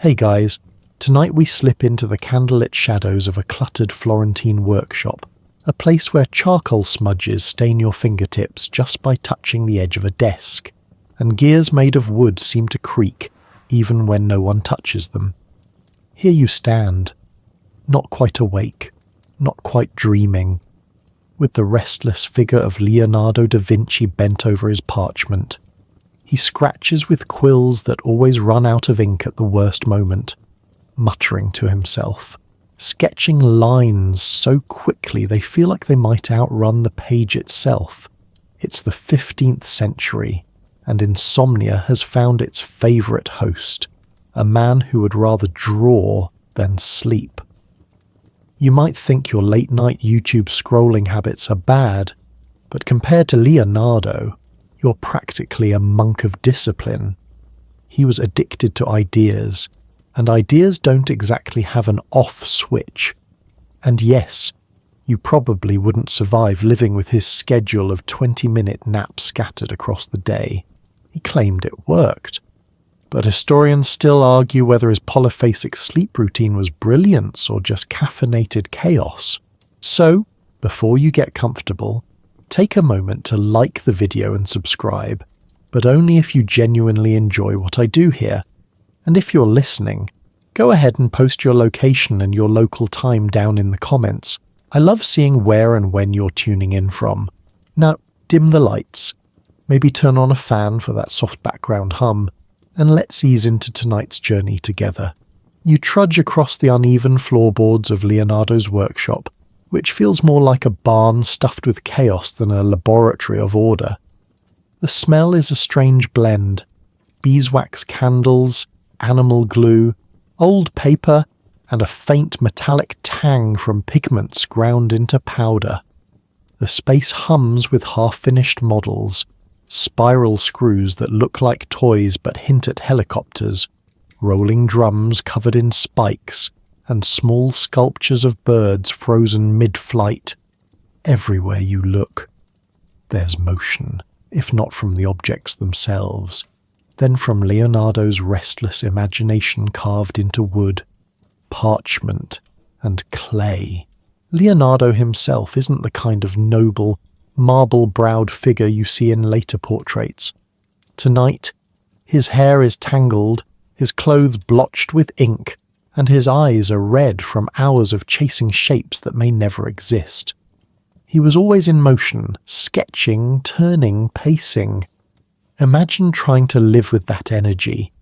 Hey guys, tonight we slip into the candlelit shadows of a cluttered Florentine workshop, a place where charcoal smudges stain your fingertips just by touching the edge of a desk, and gears made of wood seem to creak even when no one touches them. Here you stand, not quite awake, not quite dreaming, with the restless figure of Leonardo da Vinci bent over his parchment. He scratches with quills that always run out of ink at the worst moment, muttering to himself, sketching lines so quickly they feel like they might outrun the page itself. It's the 15th century, and insomnia has found its favourite host, a man who would rather draw than sleep. You might think your late-night YouTube scrolling habits are bad, but compared to Leonardo, you're practically a monk of discipline. He was addicted to ideas, and ideas don't exactly have an off switch. And yes, you probably wouldn't survive living with his schedule of 20-minute naps scattered across the day. He claimed it worked. But historians still argue whether his polyphasic sleep routine was brilliance or just caffeinated chaos. So, before you get comfortable, take a moment to like the video and subscribe, but only if you genuinely enjoy what I do here. And if you're listening, go ahead and post your location and your local time down in the comments. I love seeing where and when you're tuning in from. Now, dim the lights, maybe turn on a fan for that soft background hum, and let's ease into tonight's journey together. You trudge across the uneven floorboards of Leonardo's workshop, which feels more like a barn stuffed with chaos than a laboratory of order. The smell is a strange blend: beeswax candles, animal glue, old paper, and a faint metallic tang from pigments ground into powder. The space hums with half-finished models, spiral screws that look like toys but hint at helicopters, rolling drums covered in spikes, and small sculptures of birds frozen mid-flight. Everywhere you look, there's motion, if not from the objects themselves, then from Leonardo's restless imagination carved into wood, parchment, and clay. Leonardo himself isn't the kind of noble, marble-browed figure you see in later portraits. Tonight, his hair is tangled, his clothes blotched with ink, and his eyes are red from hours of chasing shapes that may never exist. He was always in motion, sketching, turning, pacing. Imagine trying to live with that energy.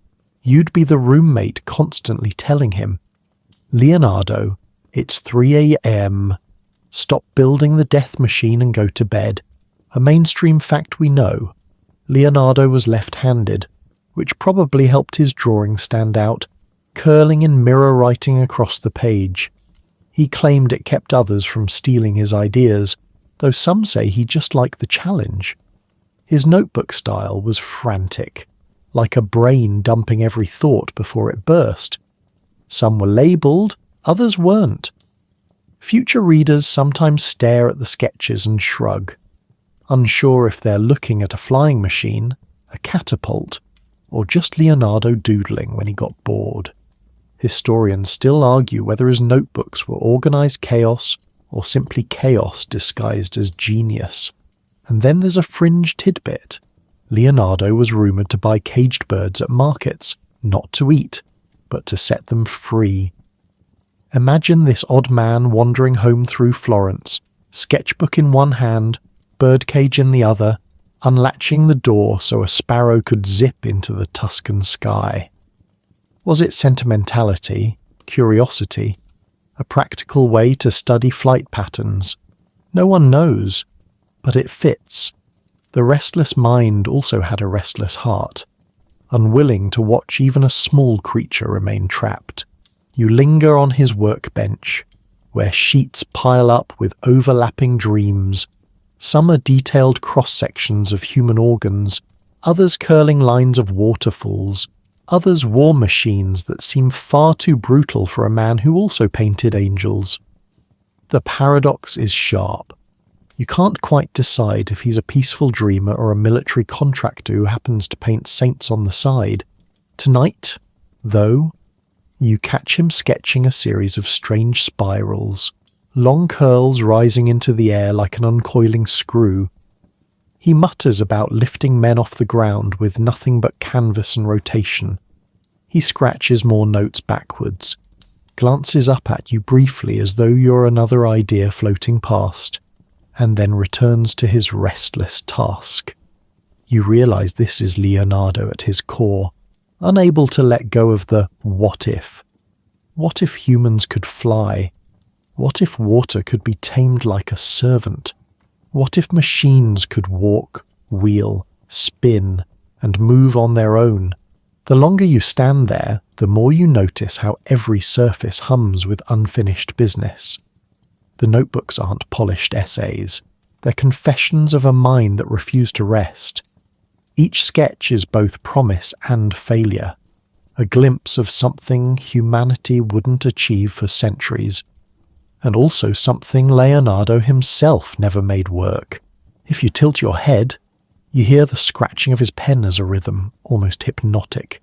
You'd be the roommate constantly telling him, "Leonardo, it's 3 a.m. Stop building the death machine and go to bed." A mainstream fact we know: Leonardo was left-handed, which probably helped his drawing stand out, curling in mirror writing across the page. He claimed it kept others from stealing his ideas, though some say he just liked the challenge. His notebook style was frantic, like a brain dumping every thought before it burst. Some were labelled, others weren't. Future readers sometimes stare at the sketches and shrug, unsure if they're looking at a flying machine, a catapult, or just Leonardo doodling when he got bored. Historians still argue whether his notebooks were organised chaos or simply chaos disguised as genius. And then there's a fringe tidbit. Leonardo was rumoured to buy caged birds at markets, not to eat, but to set them free. Imagine this odd man wandering home through Florence, sketchbook in one hand, birdcage in the other, unlatching the door so a sparrow could zip into the Tuscan sky. Was it sentimentality, curiosity, a practical way to study flight patterns? No one knows, but it fits. The restless mind also had a restless heart, unwilling to watch even a small creature remain trapped. You linger on his workbench, where sheets pile up with overlapping dreams. Some are detailed cross-sections of human organs, others curling lines of waterfalls, others war machines that seem far too brutal for a man who also painted angels. The paradox is sharp. You can't quite decide if he's a peaceful dreamer or a military contractor who happens to paint saints on the side. Tonight, though, You catch him sketching a series of strange spirals, long curls rising into the air like an uncoiling screw. He mutters about lifting men off the ground with nothing but canvas and rotation. He scratches more notes backwards, glances up at you briefly as though you're another idea floating past, and then returns to his restless task. You realise this is Leonardo at his core, unable to let go of the what if. What if humans could fly? What if water could be tamed like a servant? What if machines could walk, wheel, spin, and move on their own? The longer you stand there, the more you notice how every surface hums with unfinished business. The notebooks aren't polished essays. They're confessions of a mind that refused to rest. Each sketch is both promise and failure, a glimpse of something humanity wouldn't achieve for centuries, and also something Leonardo himself never made work. If you tilt your head, you hear the scratching of his pen as a rhythm, almost hypnotic.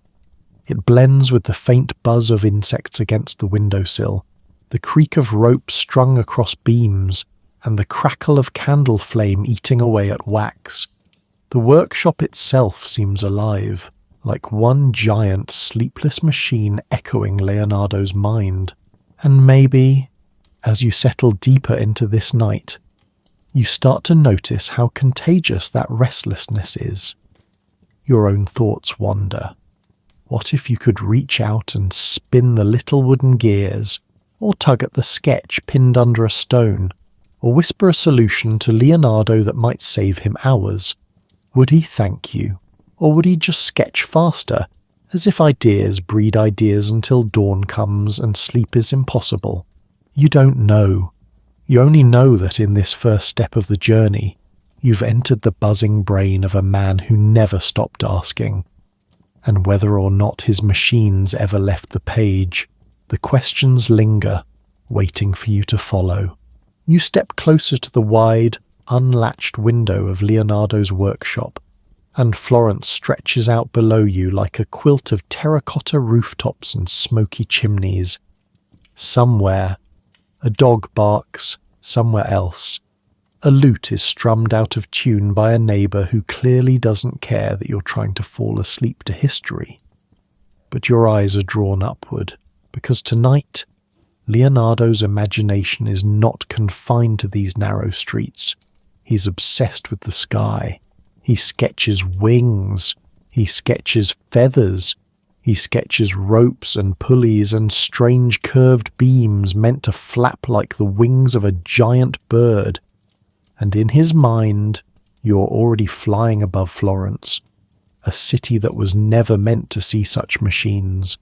It blends with the faint buzz of insects against the windowsill, the creak of rope strung across beams, and the crackle of candle flame eating away at wax. The workshop itself seems alive, like one giant sleepless machine echoing Leonardo's mind. And maybe, as you settle deeper into this night, you start to notice how contagious that restlessness is. Your own thoughts wander. What if you could reach out and spin the little wooden gears, or tug at the sketch pinned under a stone, or whisper a solution to Leonardo that might save him hours? Would he thank you, or would he just sketch faster, as if ideas breed ideas until dawn comes and sleep is impossible? You don't know. You only know that in this first step of the journey, you've entered the buzzing brain of a man who never stopped asking. And whether or not his machines ever left the page, the questions linger, waiting for you to follow. You step closer to the wide, unlatched window of Leonardo's workshop, and Florence stretches out below you like a quilt of terracotta rooftops and smoky chimneys. Somewhere, a dog barks, somewhere else. A lute is strummed out of tune by a neighbour who clearly doesn't care that you're trying to fall asleep to history. But your eyes are drawn upward, because tonight, Leonardo's imagination is not confined to these narrow streets. He's obsessed with the sky. He sketches wings. He sketches feathers. He sketches ropes and pulleys and strange curved beams meant to flap like the wings of a giant bird. And in his mind, you're already flying above Florence, a city that was never meant to see such machines.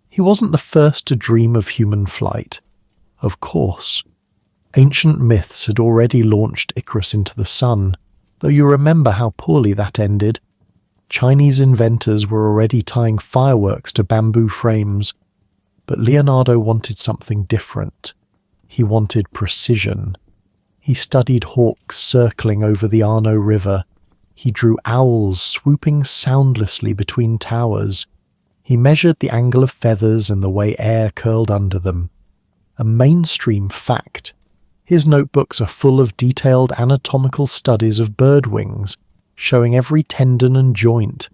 He wasn't the first to dream of human flight. Of course. Ancient myths had already launched Icarus into the sun, though you remember how poorly that ended. Chinese inventors were already tying fireworks to bamboo frames, but Leonardo wanted something different. He wanted precision. He studied hawks circling over the Arno River. He drew owls swooping soundlessly between towers. He measured the angle of feathers and the way air curled under them. A mainstream fact. His notebooks are full of detailed anatomical studies of bird wings, showing every tendon and joint.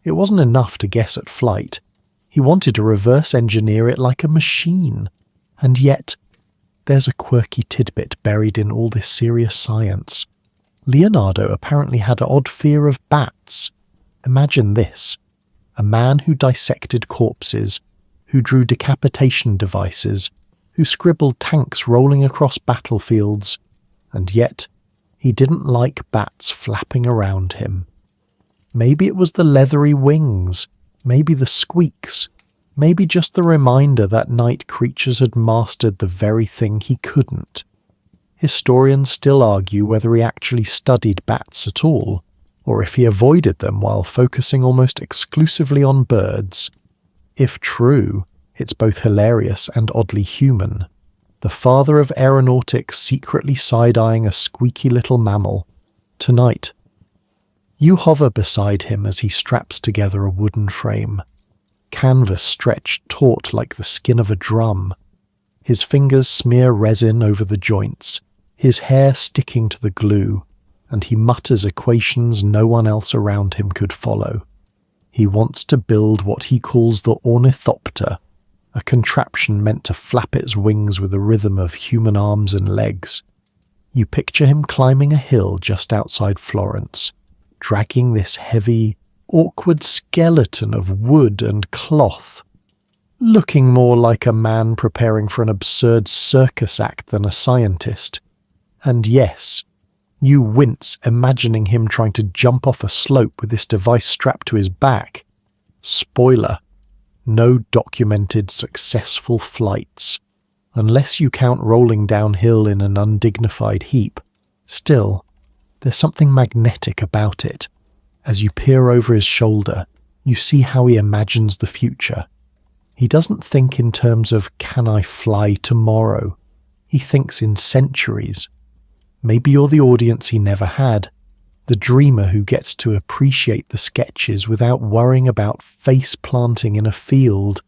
It wasn't enough to guess at flight. He wanted to reverse engineer it like a machine. And yet, there's a quirky tidbit buried in all this serious science. Leonardo apparently had an odd fear of bats. Imagine this. A man who dissected corpses, who drew decapitation devices, who scribbled tanks rolling across battlefields, and yet he didn't like bats flapping around him. Maybe it was the leathery wings, maybe the squeaks, maybe just the reminder that night creatures had mastered the very thing he couldn't. Historians still argue whether he actually studied bats at all, or if he avoided them while focusing almost exclusively on birds. If true, it's both hilarious and oddly human. The father of aeronautics secretly side-eyeing a squeaky little mammal. Tonight, you hover beside him as he straps together a wooden frame. canvas stretched taut like the skin of a drum. His fingers smear resin over the joints, his hair sticking to the glue, and he mutters equations no one else around him could follow. He wants to build what he calls the ornithopter, a contraption meant to flap its wings with the rhythm of human arms and legs. You picture him climbing a hill just outside Florence, dragging this heavy, awkward skeleton of wood and cloth, looking more like a man preparing for an absurd circus act than a scientist. And yes, you wince imagining him trying to jump off a slope with this device strapped to his back. Spoiler: no documented successful flights, unless you count rolling downhill in an undignified heap. Still, there's something magnetic about it. As you peer over his shoulder, you see how he imagines the future. He doesn't think in terms of "can I fly tomorrow?" He thinks in centuries. Maybe you're the audience he never had, the dreamer who gets to appreciate the sketches without worrying about face planting in a field.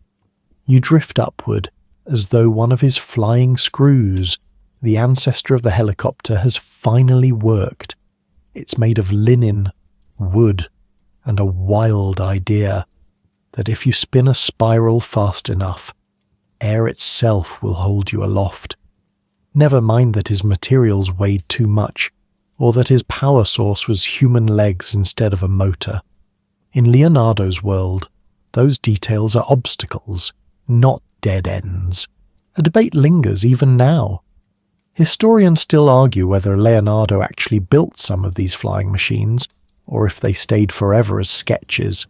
You drift upward, as though one of his flying screws, the ancestor of the helicopter, has finally worked. It's made of linen, wood, and a wild idea that if you spin a spiral fast enough, air itself will hold you aloft. Never mind that his materials weighed too much, or that his power source was human legs instead of a motor. In Leonardo's world, those details are obstacles, not dead ends. A debate lingers even now. Historians still argue whether Leonardo actually built some of these flying machines, or if they stayed forever as sketches.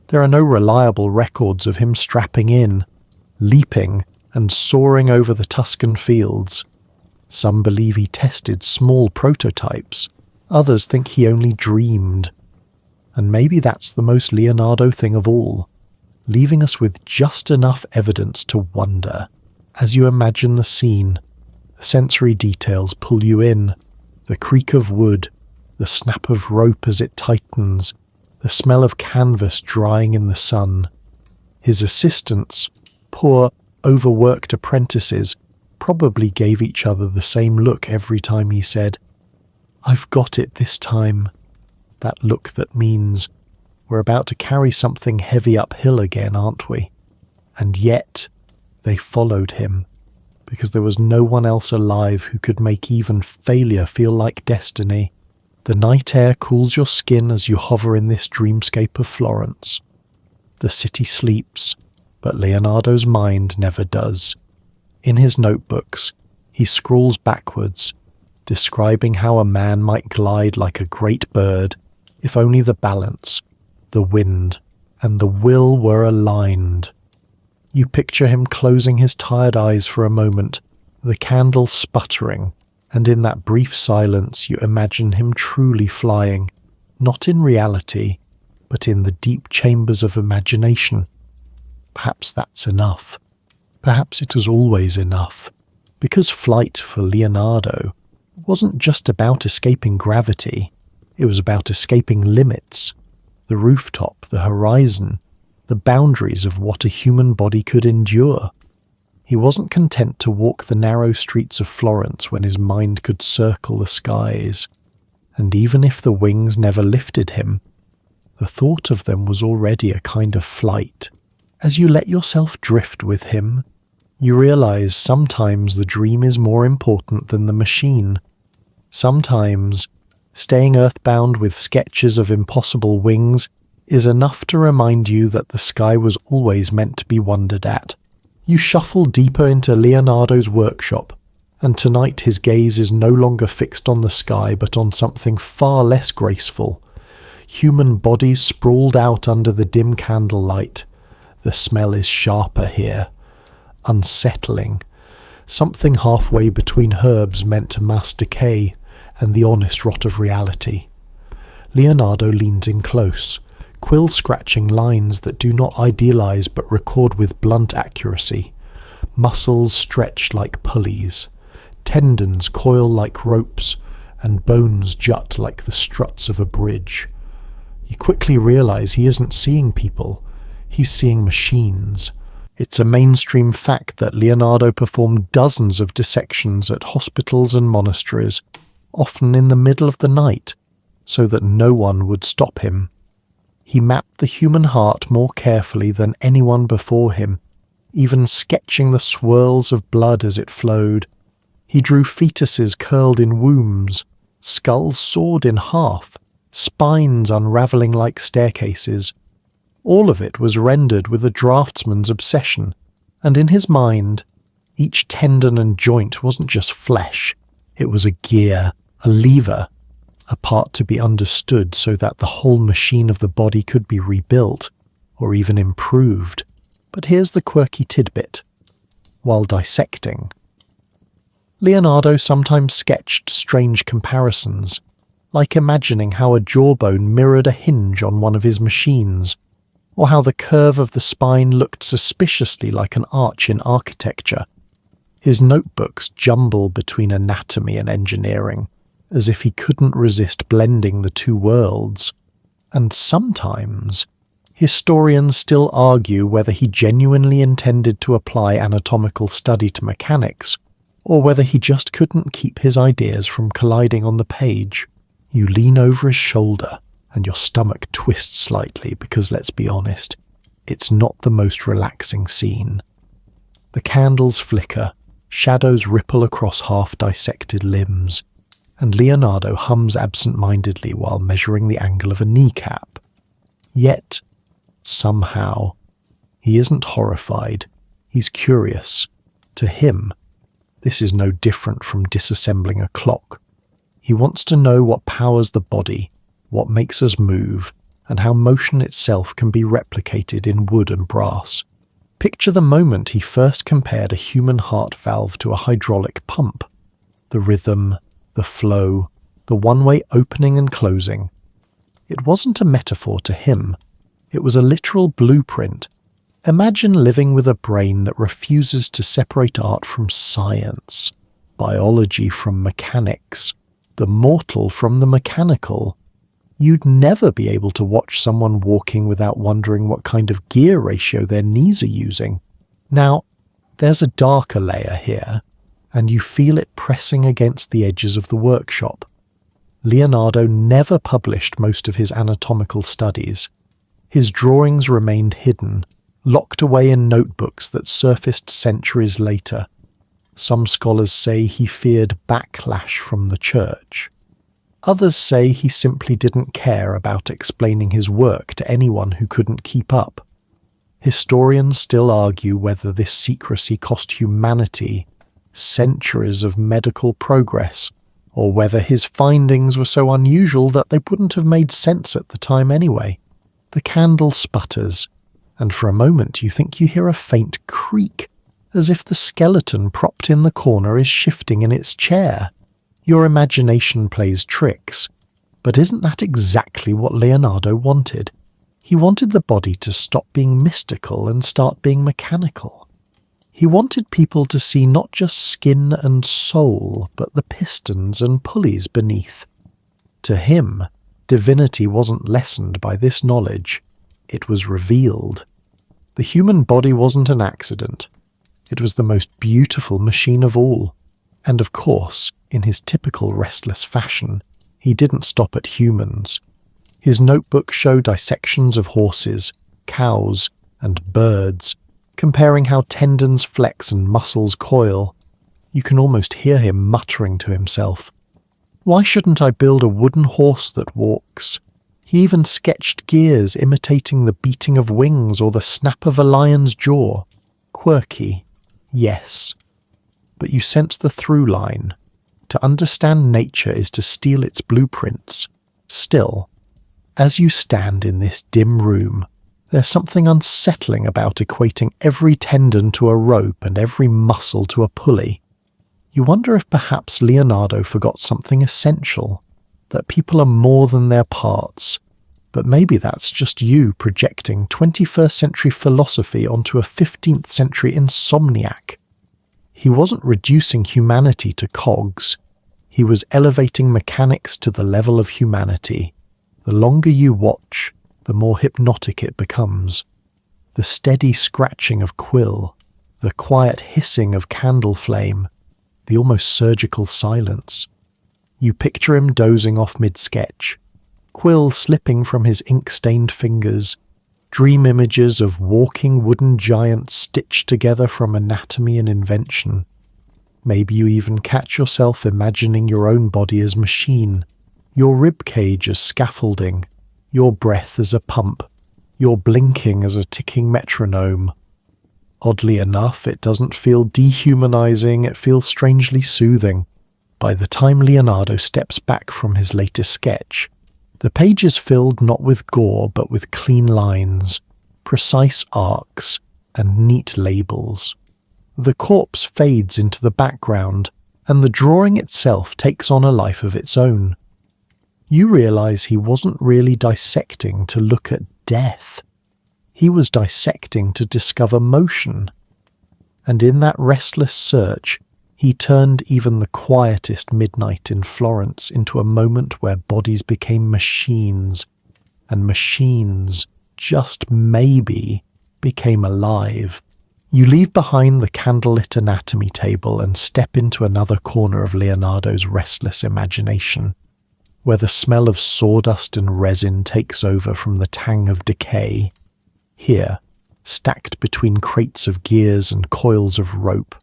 There are no reliable records of him strapping in, leaping, and soaring over the Tuscan fields. Some believe he tested small prototypes, others think he only dreamed. And maybe that's the most Leonardo thing of all, leaving us with just enough evidence to wonder. As you imagine the scene, the sensory details pull you in, the creak of wood, the snap of rope as it tightens, the smell of canvas drying in the sun. His assistants, poor, overworked apprentices, probably gave each other the same look every time he said, "I've got it this time." That look that means, we're about to carry something heavy uphill again, aren't we? And yet, they followed him, because there was no one else alive who could make even failure feel like destiny. The night air cools your skin as you hover in this dreamscape of Florence. The city sleeps, but Leonardo's mind never does. In his notebooks, he scrawls backwards, describing how a man might glide like a great bird if only the balance, the wind, and the will were aligned. You picture him closing his tired eyes for a moment, the candle sputtering, and in that brief silence you imagine him truly flying, not in reality, but in the deep chambers of imagination. Perhaps that's enough. Perhaps it was always enough, because flight for Leonardo wasn't just about escaping gravity, it was about escaping limits, the rooftop, the horizon, the boundaries of what a human body could endure. He wasn't content to walk the narrow streets of Florence when his mind could circle the skies, and even if the wings never lifted him, the thought of them was already a kind of flight. As you let yourself drift with him, you realize sometimes the dream is more important than the machine. Sometimes, staying earthbound with sketches of impossible wings is enough to remind you that the sky was always meant to be wondered at. You shuffle deeper into Leonardo's workshop, and tonight his gaze is no longer fixed on the sky but on something far less graceful. Human bodies sprawled out under the dim candlelight. The smell is sharper here, unsettling, something halfway between herbs meant to mask decay and the honest rot of reality. Leonardo leans in close, quill scratching lines that do not idealize but record with blunt accuracy. Muscles stretch like pulleys, tendons coil like ropes, and bones jut like the struts of a bridge. You quickly realize he isn't seeing people, He's seeing machines. It's a mainstream fact that Leonardo performed dozens of dissections at hospitals and monasteries, often in the middle of the night, so that no one would stop him. He mapped the human heart more carefully than anyone before him, even sketching the swirls of blood as it flowed. He drew fetuses curled in wombs, skulls sawed in half, spines unravelling like staircases. All of it was rendered with a draftsman's obsession, and in his mind, each tendon and joint wasn't just flesh, it was a gear, a lever, a part to be understood so that the whole machine of the body could be rebuilt, or even improved. But here's the quirky tidbit. While dissecting, Leonardo sometimes sketched strange comparisons, like imagining how a jawbone mirrored a hinge on one of his machines, or how the curve of the spine looked suspiciously like an arch in architecture. His notebooks jumble between anatomy and engineering, as if he couldn't resist blending the two worlds. And sometimes, historians still argue whether he genuinely intended to apply anatomical study to mechanics, or whether he just couldn't keep his ideas from colliding on the page. You lean over his shoulder, and your stomach twists slightly because, let's be honest, it's not the most relaxing scene. The candles flicker, shadows ripple across half-dissected limbs, and Leonardo hums absent-mindedly while measuring the angle of a kneecap. Yet, somehow, he isn't horrified, he's curious. To him, this is no different from disassembling a clock. He wants to know what powers the body, what makes us move, and how motion itself can be replicated in wood and brass. Picture the moment he first compared a human heart valve to a hydraulic pump. The rhythm, the flow, the one-way opening and closing. It wasn't a metaphor to him. It was a literal blueprint. Imagine living with a brain that refuses to separate art from science, biology from mechanics, the mortal from the mechanical. You'd never be able to watch someone walking without wondering what kind of gear ratio their knees are using. Now, there's a darker layer here, and you feel it pressing against the edges of the workshop. Leonardo never published most of his anatomical studies. His drawings remained hidden, locked away in notebooks that surfaced centuries later. Some scholars say he feared backlash from the church. Others say he simply didn't care about explaining his work to anyone who couldn't keep up. Historians still argue whether this secrecy cost humanity centuries of medical progress, or whether his findings were so unusual that they wouldn't have made sense at the time anyway. The candle sputters, and for a moment you think you hear a faint creak, as if the skeleton propped in the corner is shifting in its chair. Your imagination plays tricks, but isn't that exactly what Leonardo wanted? He wanted the body to stop being mystical and start being mechanical. He wanted people to see not just skin and soul, but the pistons and pulleys beneath. To him, divinity wasn't lessened by this knowledge. It was revealed. The human body wasn't an accident. It was the most beautiful machine of all. And of course, in his typical restless fashion, he didn't stop at humans. His notebook showed dissections of horses, cows, and birds, comparing how tendons flex and muscles coil. You can almost hear him muttering to himself, "Why shouldn't I build a wooden horse that walks?" He even sketched gears imitating the beating of wings or the snap of a lion's jaw. Quirky, yes. But you sense the through line. To understand nature is to steal its blueprints. Still, as you stand in this dim room, there's something unsettling about equating every tendon to a rope and every muscle to a pulley. You wonder if perhaps Leonardo forgot something essential, that people are more than their parts. But maybe that's just you projecting 21st century philosophy onto a 15th century insomniac. He wasn't reducing humanity to cogs. He was elevating mechanics to the level of humanity. The longer you watch, the more hypnotic it becomes. the steady scratching of quill, the quiet hissing of candle flame, the almost surgical silence. You picture him dozing off mid-sketch, quill slipping from his ink-stained fingers, dream images of walking wooden giants stitched together from anatomy and invention. Maybe you even catch yourself imagining your own body as machine, your ribcage as scaffolding, your breath as a pump, your blinking as a ticking metronome. Oddly enough, it doesn't feel dehumanizing, it feels strangely soothing. By the time Leonardo steps back from his latest sketch, the page is filled not with gore but with clean lines, precise arcs, and neat labels. The corpse fades into the background, and the drawing itself takes on a life of its own. You realize he wasn't really dissecting to look at death. He was dissecting to discover motion. And in that restless search, he turned even the quietest midnight in Florence into a moment where bodies became machines, and machines, just maybe, became alive. You leave behind the candlelit anatomy table and step into another corner of Leonardo's restless imagination, where the smell of sawdust and resin takes over from the tang of decay. Here, stacked between crates of gears and coils of rope,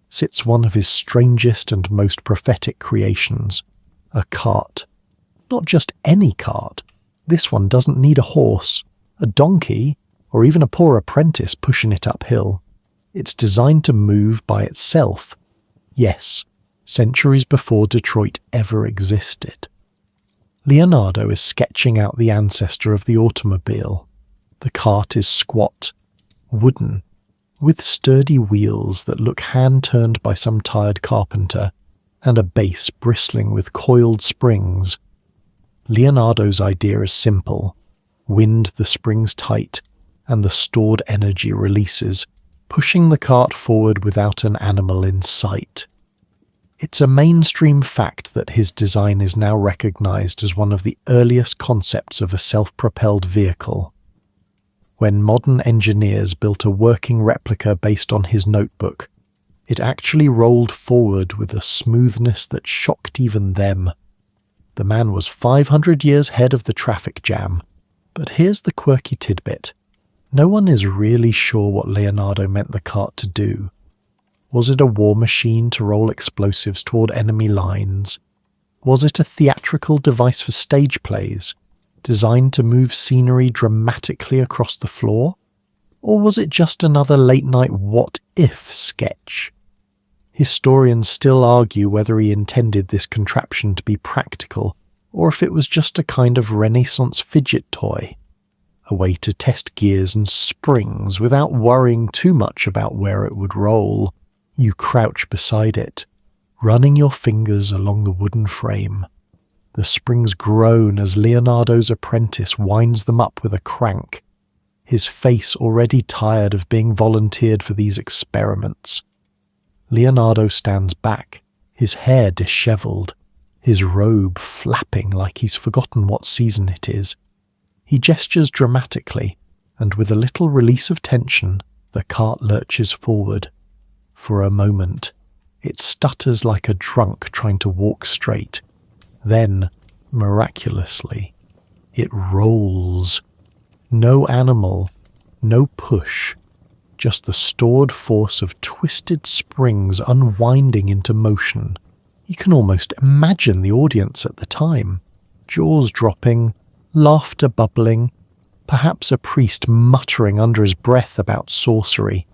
sits one of his strangest and most prophetic creations, a cart. Not just any cart. This one doesn't need a horse, a donkey, or even a poor apprentice pushing it uphill. It's designed to move by itself. Yes, centuries before Detroit ever existed. Leonardo is sketching out the ancestor of the automobile. The cart is squat, wooden, with sturdy wheels that look hand-turned by some tired carpenter, and a base bristling with coiled springs. Leonardo's idea is simple. Wind the springs tight, and the stored energy releases, pushing the cart forward without an animal in sight. It's a mainstream fact that his design is now recognized as one of the earliest concepts of a self-propelled vehicle. When modern engineers built a working replica based on his notebook, it actually rolled forward with a smoothness that shocked even them. The man was 500 years ahead of the traffic jam. But here's the quirky tidbit. No one is really sure what Leonardo meant the cart to do. Was it a war machine to roll explosives toward enemy lines? Was it a theatrical device for stage plays, designed to move scenery dramatically across the floor? Or was it just another late-night what-if sketch? Historians still argue whether he intended this contraption to be practical, or if it was just a kind of Renaissance fidget toy, a way to test gears and springs without worrying too much about where it would roll. You crouch beside it, running your fingers along the wooden frame. The springs groan as Leonardo's apprentice winds them up with a crank, his face already tired of being volunteered for these experiments. Leonardo stands back, his hair dishevelled, his robe flapping like he's forgotten what season it is. He gestures dramatically, and with a little release of tension, the cart lurches forward. For a moment, it stutters like a drunk trying to walk straight. Then, miraculously, it rolls. No animal, no push, just the stored force of twisted springs unwinding into motion. You can almost imagine the audience at the time, jaws dropping, laughter bubbling, perhaps a priest muttering under his breath about sorcery.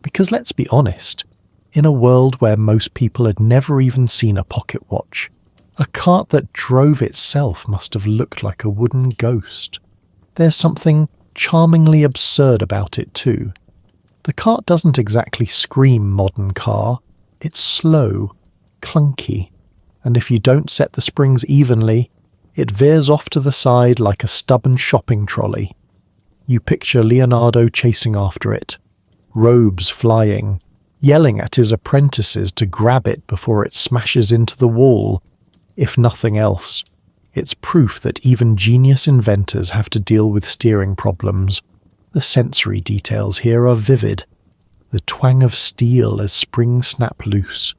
Because let's be honest, in a world where most people had never even seen a pocket watch, a cart that drove itself must have looked like a wooden ghost. There's something charmingly absurd about it too. The cart doesn't exactly scream modern car, it's slow, clunky, and if you don't set the springs evenly, it veers off to the side like a stubborn shopping trolley. You picture Leonardo chasing after it, robes flying, yelling at his apprentices to grab it before it smashes into the wall. If nothing else, it's proof that even genius inventors have to deal with steering problems. The sensory details here are vivid. The twang of steel as springs snap loose,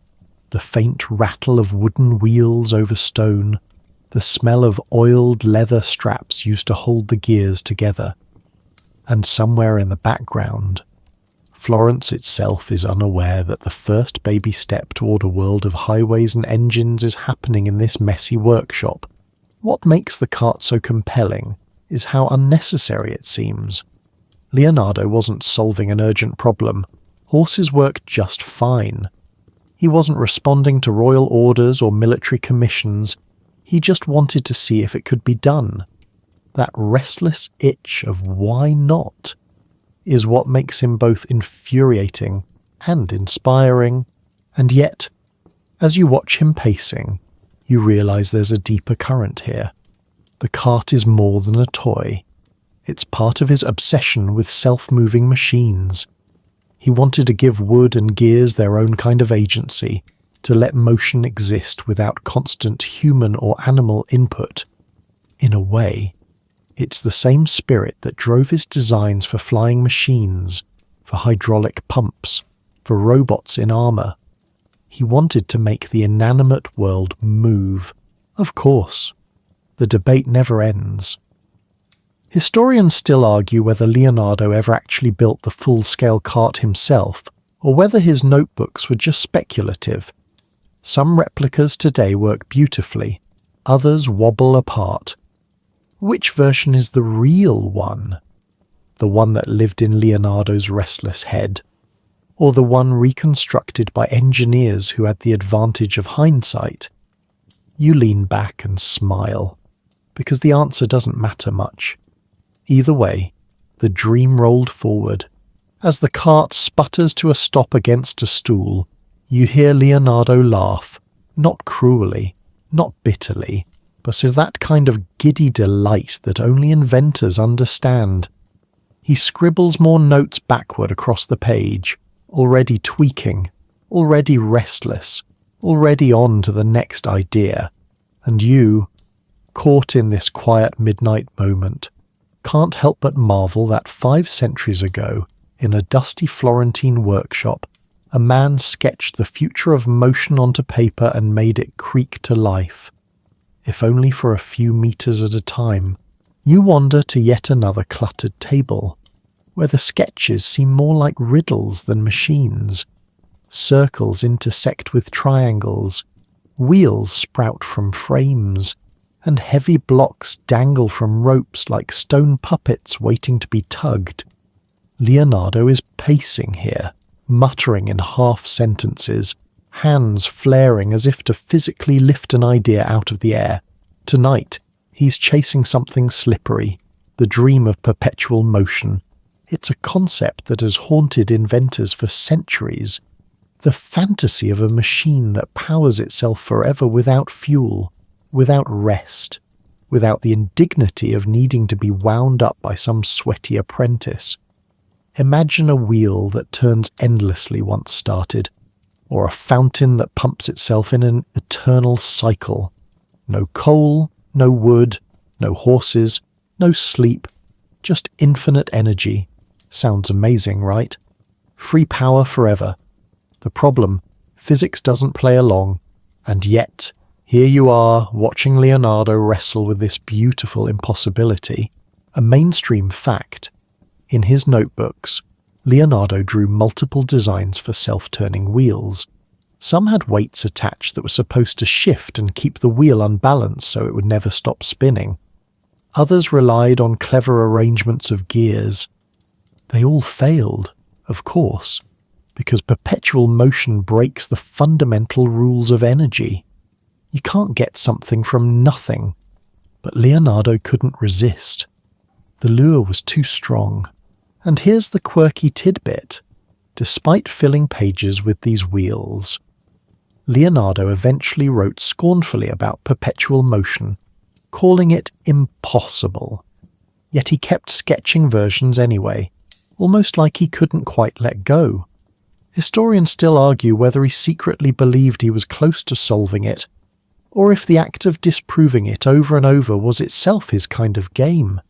the faint rattle of wooden wheels over stone, the smell of oiled leather straps used to hold the gears together. And somewhere in the background, Florence itself is unaware that the first baby step toward a world of highways and engines is happening in this messy workshop. What makes the cart so compelling is how unnecessary it seems. Leonardo wasn't solving an urgent problem. Horses worked just fine. He wasn't responding to royal orders or military commissions. He just wanted to see if it could be done. That restless itch of why not is what makes him both infuriating and inspiring. And yet, as you watch him pacing, you realize there's a deeper current here. The cart is more than a toy. It's part of his obsession with self-moving machines. He wanted to give wood and gears their own kind of agency, to let motion exist without constant human or animal input. In a way, it's the same spirit that drove his designs for flying machines, for hydraulic pumps, for robots in armor. He wanted to make the inanimate world move. Of course, the debate never ends. Historians still argue whether Leonardo ever actually built the full-scale cart himself, or whether his notebooks were just speculative. Some replicas today work beautifully, others wobble apart. Which version is the real one? The one that lived in Leonardo's restless head? Or the one reconstructed by engineers who had the advantage of hindsight? You lean back and smile, because the answer doesn't matter much. Either way, the dream rolled forward. As the cart sputters to a stop against a stool, you hear Leonardo laugh, not cruelly, not bitterly, but with that kind of giddy delight that only inventors understand. He scribbles more notes backward across the page, already tweaking, already restless, already on to the next idea. And you, caught in this quiet midnight moment, can't help but marvel that 5 centuries ago, in a dusty Florentine workshop, a man sketched the future of motion onto paper and made it creak to life. If only for a few meters at a time, you wander to yet another cluttered table, where the sketches seem more like riddles than machines. Circles intersect with triangles, wheels sprout from frames, and heavy blocks dangle from ropes like stone puppets waiting to be tugged. Leonardo is pacing here, muttering in half-sentences, hands flaring as if to physically lift an idea out of the air. Tonight, he's chasing something slippery, the dream of perpetual motion. It's a concept that has haunted inventors for centuries. The fantasy of a machine that powers itself forever without fuel, without rest, without the indignity of needing to be wound up by some sweaty apprentice. Imagine a wheel that turns endlessly once started, or a fountain that pumps itself in an eternal cycle. No coal, no wood, no horses, no sleep, just infinite energy. Sounds amazing, right? Free power forever. The problem, physics doesn't play along, and yet, here you are watching Leonardo wrestle with this beautiful impossibility, a mainstream fact. In his notebooks, Leonardo drew multiple designs for self-turning wheels. Some had weights attached that were supposed to shift and keep the wheel unbalanced so it would never stop spinning. Others relied on clever arrangements of gears. They all failed, of course, because perpetual motion breaks the fundamental rules of energy. You can't get something from nothing. But Leonardo couldn't resist. The lure was too strong. And here's the quirky tidbit. Despite filling pages with these wheels, Leonardo eventually wrote scornfully about perpetual motion, calling it impossible. Yet he kept sketching versions anyway, almost like he couldn't quite let go. Historians still argue whether he secretly believed he was close to solving it, or if the act of disproving it over and over was itself his kind of game.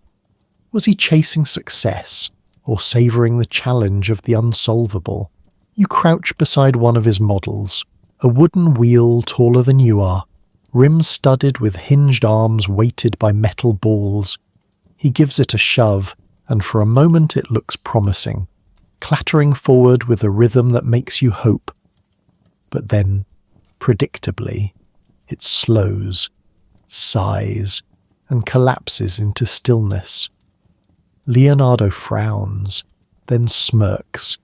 Was he chasing success, or savouring the challenge of the unsolvable. You crouch beside one of his models, a wooden wheel taller than you are, rims studded with hinged arms weighted by metal balls. He gives it a shove, and for a moment it looks promising, clattering forward with a rhythm that makes you hope. But then, predictably, it slows, sighs, and collapses into stillness. Leonardo frowns, then smirks,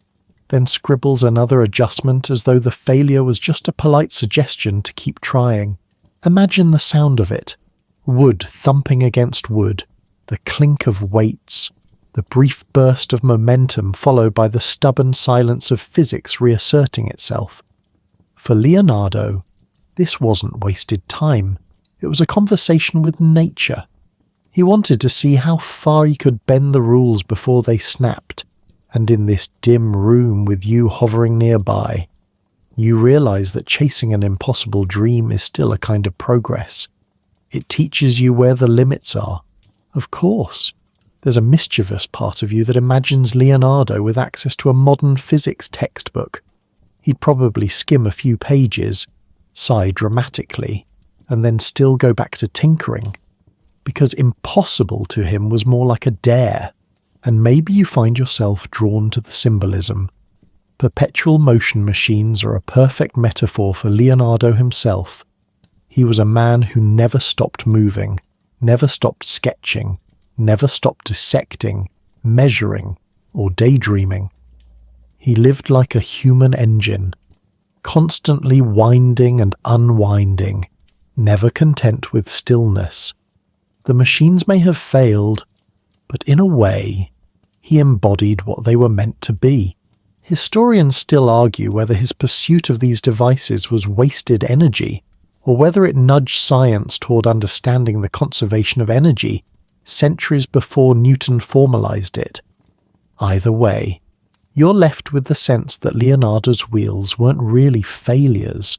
then scribbles another adjustment as though the failure was just a polite suggestion to keep trying. Imagine the sound of it. Wood thumping against wood, the clink of weights, the brief burst of momentum followed by the stubborn silence of physics reasserting itself. For Leonardo, this wasn't wasted time. It was a conversation with nature. He wanted to see how far he could bend the rules before they snapped, and in this dim room with you hovering nearby, you realize that chasing an impossible dream is still a kind of progress. It teaches you where the limits are. Of course, there's a mischievous part of you that imagines Leonardo with access to a modern physics textbook. He'd probably skim a few pages, sigh dramatically, and then still go back to tinkering, because impossible to him was more like a dare. And maybe you find yourself drawn to the symbolism. Perpetual motion machines are a perfect metaphor for Leonardo himself. He was a man who never stopped moving, never stopped sketching, never stopped dissecting, measuring, or daydreaming. He lived like a human engine, constantly winding and unwinding, never content with stillness. The machines may have failed, but in a way, he embodied what they were meant to be. Historians still argue whether his pursuit of these devices was wasted energy, or whether it nudged science toward understanding the conservation of energy centuries before Newton formalized it. Either way, you're left with the sense that Leonardo's wheels weren't really failures.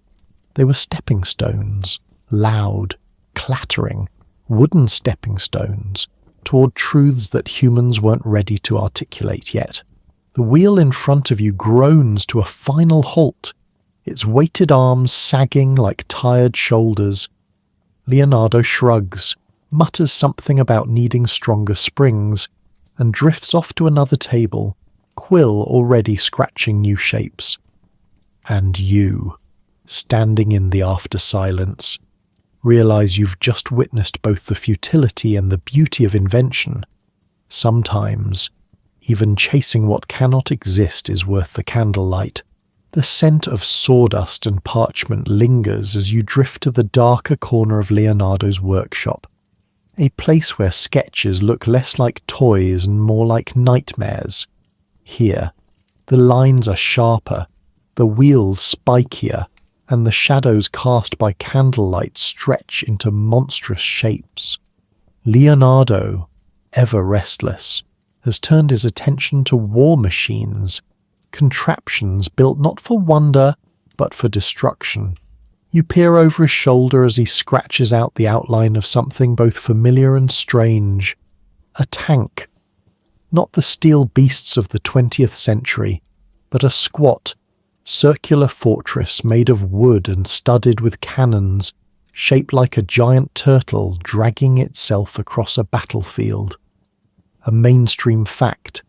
They were stepping stones, loud, clattering, wooden stepping stones, toward truths that humans weren't ready to articulate yet. The wheel in front of you groans to a final halt, its weighted arms sagging like tired shoulders. Leonardo shrugs, mutters something about needing stronger springs, and drifts off to another table, quill already scratching new shapes. And you, standing in the after silence, realize you've just witnessed both the futility and the beauty of invention. Sometimes, even chasing what cannot exist is worth the candlelight. The scent of sawdust and parchment lingers as you drift to the darker corner of Leonardo's workshop, a place where sketches look less like toys and more like nightmares. Here, the lines are sharper, the wheels spikier, and the shadows cast by candlelight stretch into monstrous shapes. Leonardo, ever restless, has turned his attention to war machines, contraptions built not for wonder, but for destruction. You peer over his shoulder as he scratches out the outline of something both familiar and strange. A tank. Not the steel beasts of the 20th century, but a squat, circular fortress made of wood and studded with cannons, shaped like a giant turtle dragging itself across a battlefield. A mainstream fact.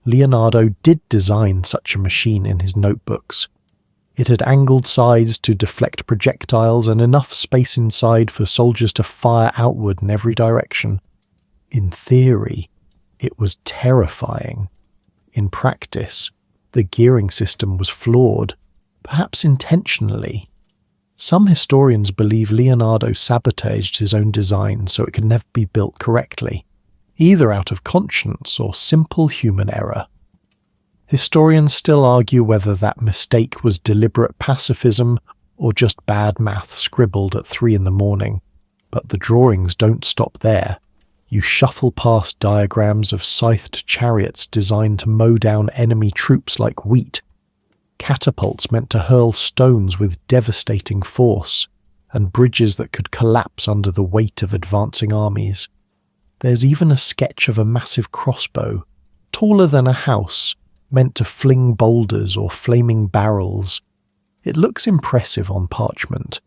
Leonardo did design such a machine in his notebooks. It had angled sides to deflect projectiles and enough space inside for soldiers to fire outward in every direction. In theory, it was terrifying. In practice, the gearing system was flawed, perhaps intentionally. Some historians believe Leonardo sabotaged his own design so it could never be built correctly, either out of conscience or simple human error. Historians still argue whether that mistake was deliberate pacifism or just bad math scribbled at 3 a.m, but the drawings don't stop there. You shuffle past diagrams of scythed chariots designed to mow down enemy troops like wheat, catapults meant to hurl stones with devastating force, and bridges that could collapse under the weight of advancing armies. There's even a sketch of a massive crossbow, taller than a house, meant to fling boulders or flaming barrels. It looks impressive on parchment,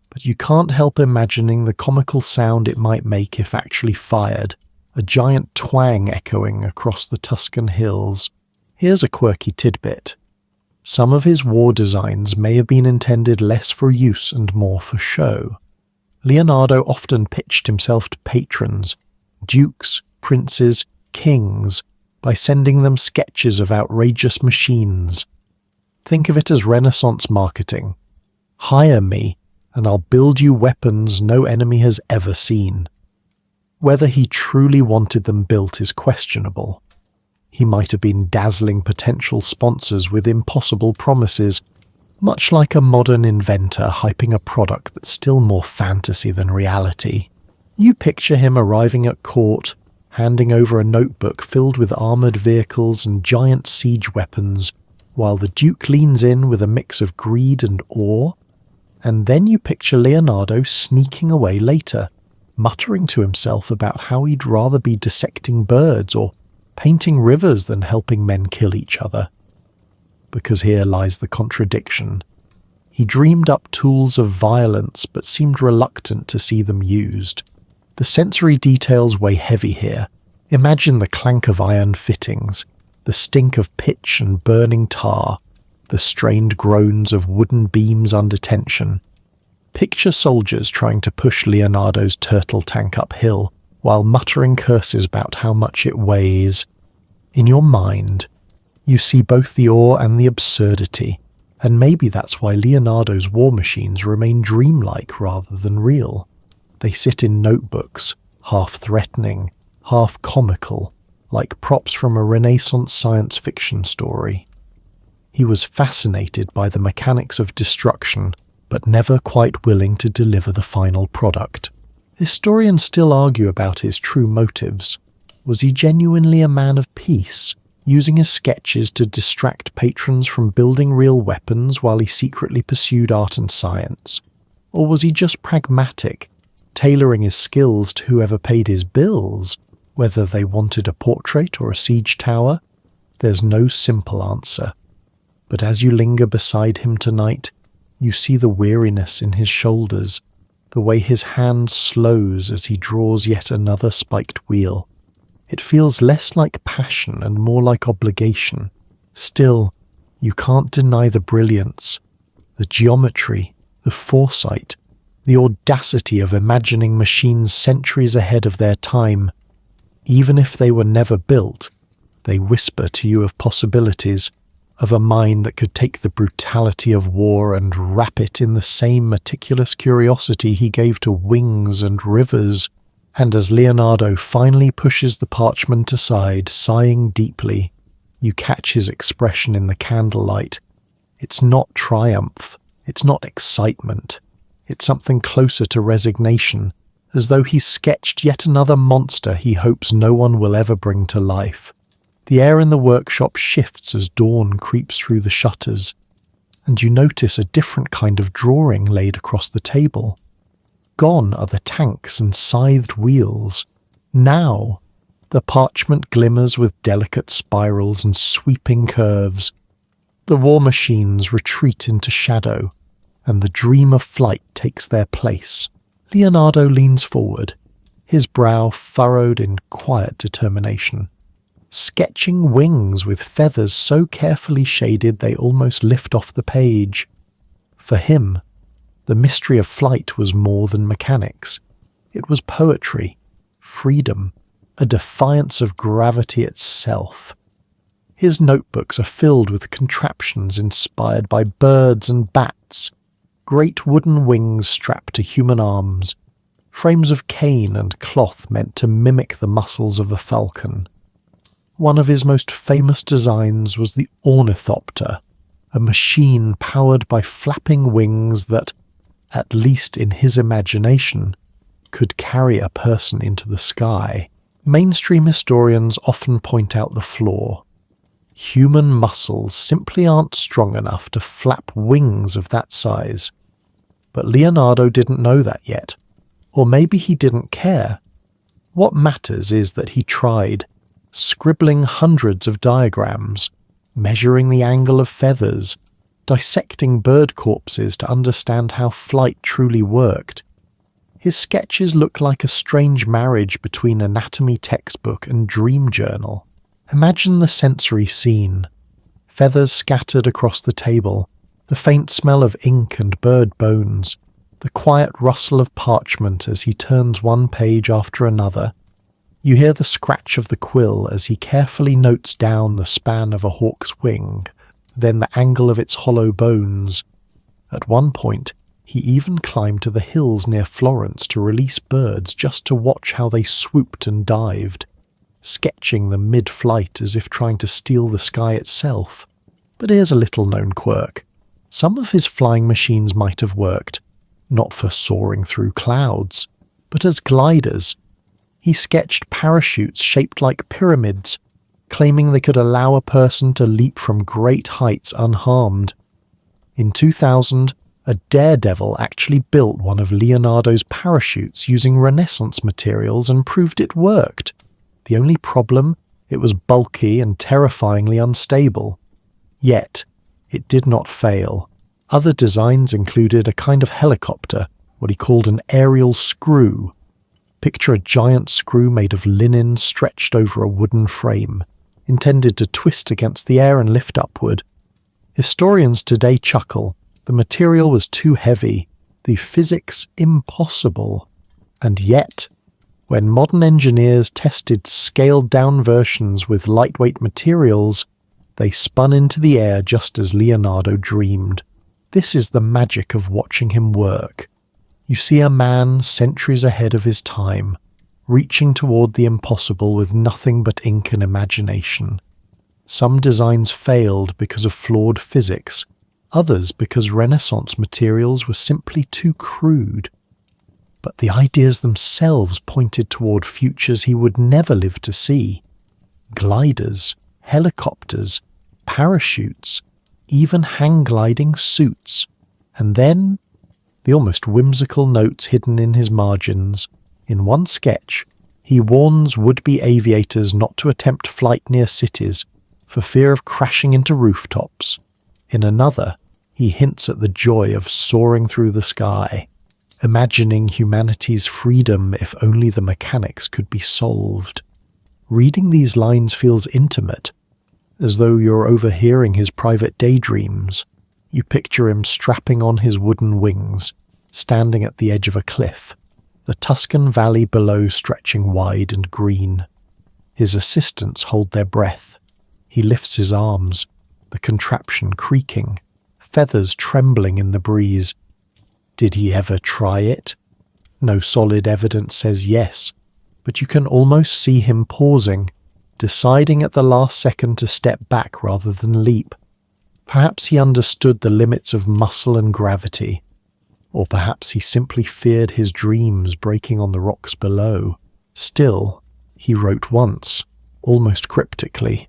but you can't help imagining the comical sound it might make if actually fired, a giant twang echoing across the Tuscan hills. Here's a quirky tidbit. Some of his war designs may have been intended less for use and more for show. Leonardo often pitched himself to patrons, dukes, princes, kings, by sending them sketches of outrageous machines. Think of it as Renaissance marketing. Hire me, and I'll build you weapons no enemy has ever seen. Whether he truly wanted them built is questionable. He might have been dazzling potential sponsors with impossible promises, much like a modern inventor hyping a product that's still more fantasy than reality. You picture him arriving at court, handing over a notebook filled with armoured vehicles and giant siege weapons, while the Duke leans in with a mix of greed and awe. And then you picture Leonardo sneaking away later, muttering to himself about how he'd rather be dissecting birds or painting rivers than helping men kill each other. Because here lies the contradiction. He dreamed up tools of violence but seemed reluctant to see them used. The sensory details weigh heavy here. Imagine the clank of iron fittings, the stink of pitch and burning tar, the strained groans of wooden beams under tension. Picture soldiers trying to push Leonardo's turtle tank uphill while muttering curses about how much it weighs. In your mind, you see both the awe and the absurdity, and maybe that's why Leonardo's war machines remain dreamlike rather than real. They sit in notebooks, half threatening, half comical, like props from a Renaissance science fiction story. He was fascinated by the mechanics of destruction, but never quite willing to deliver the final product. Historians still argue about his true motives. Was he genuinely a man of peace, using his sketches to distract patrons from building real weapons while he secretly pursued art and science? Or was he just pragmatic, tailoring his skills to whoever paid his bills, whether they wanted a portrait or a siege tower? There's no simple answer. But as you linger beside him tonight, you see the weariness in his shoulders, the way his hand slows as he draws yet another spiked wheel. It feels less like passion and more like obligation. Still, you can't deny the brilliance, the geometry, the foresight, the audacity of imagining machines centuries ahead of their time. Even if they were never built, they whisper to you of possibilities, of a mind that could take the brutality of war and wrap it in the same meticulous curiosity he gave to wings and rivers. And as Leonardo finally pushes the parchment aside, sighing deeply, you catch his expression in the candlelight. It's not triumph, it's not excitement, it's something closer to resignation, as though he's sketched yet another monster he hopes no one will ever bring to life. The air in the workshop shifts as dawn creeps through the shutters, and you notice a different kind of drawing laid across the table. Gone are the tanks and scythed wheels. Now, the parchment glimmers with delicate spirals and sweeping curves. The war machines retreat into shadow, and the dream of flight takes their place. Leonardo leans forward, his brow furrowed in quiet determination, sketching wings with feathers so carefully shaded they almost lift off the page. For him, the mystery of flight was more than mechanics. It was poetry, freedom, a defiance of gravity itself. His notebooks are filled with contraptions inspired by birds and bats, great wooden wings strapped to human arms, frames of cane and cloth meant to mimic the muscles of a falcon. One of his most famous designs was the ornithopter, a machine powered by flapping wings that, at least in his imagination, could carry a person into the sky. Mainstream historians often point out the flaw. Human muscles simply aren't strong enough to flap wings of that size. But Leonardo didn't know that yet, or maybe he didn't care. What matters is that he tried, scribbling hundreds of diagrams, measuring the angle of feathers, dissecting bird corpses to understand how flight truly worked. His sketches look like a strange marriage between anatomy textbook and dream journal. Imagine the sensory scene. Feathers scattered across the table, the faint smell of ink and bird bones, the quiet rustle of parchment as he turns one page after another. You hear the scratch of the quill as he carefully notes down the span of a hawk's wing, then the angle of its hollow bones. At one point, he even climbed to the hills near Florence to release birds just to watch how they swooped and dived, sketching them mid-flight as if trying to steal the sky itself. But here's a little-known quirk. Some of his flying machines might have worked, not for soaring through clouds, but as gliders. He sketched parachutes shaped like pyramids, claiming they could allow a person to leap from great heights unharmed. In 2000, a daredevil actually built one of Leonardo's parachutes using Renaissance materials and proved it worked. The only problem? It was bulky and terrifyingly unstable. Yet, it did not fail. Other designs included a kind of helicopter, what he called an aerial screw. Picture a giant screw made of linen stretched over a wooden frame, intended to twist against the air and lift upward. Historians today chuckle. The material was too heavy, the physics impossible. And yet, when modern engineers tested scaled-down versions with lightweight materials, they spun into the air just as Leonardo dreamed. This is the magic of watching him work. You see a man centuries ahead of his time, reaching toward the impossible with nothing but ink and imagination. Some designs failed because of flawed physics, others because Renaissance materials were simply too crude. But the ideas themselves pointed toward futures he would never live to see. Gliders, helicopters, parachutes, even hang-gliding suits. And then, the almost whimsical notes hidden in his margins. In one sketch, he warns would-be aviators not to attempt flight near cities for fear of crashing into rooftops. In another, he hints at the joy of soaring through the sky, imagining humanity's freedom if only the mechanics could be solved. Reading these lines feels intimate, as though you're overhearing his private daydreams. You picture him strapping on his wooden wings, standing at the edge of a cliff, the Tuscan valley below stretching wide and green. His assistants hold their breath. He lifts his arms, the contraption creaking, feathers trembling in the breeze. Did he ever try it? No solid evidence says yes, but you can almost see him pausing, deciding at the last second to step back rather than leap. Perhaps he understood the limits of muscle and gravity, or perhaps he simply feared his dreams breaking on the rocks below. Still, he wrote once, almost cryptically,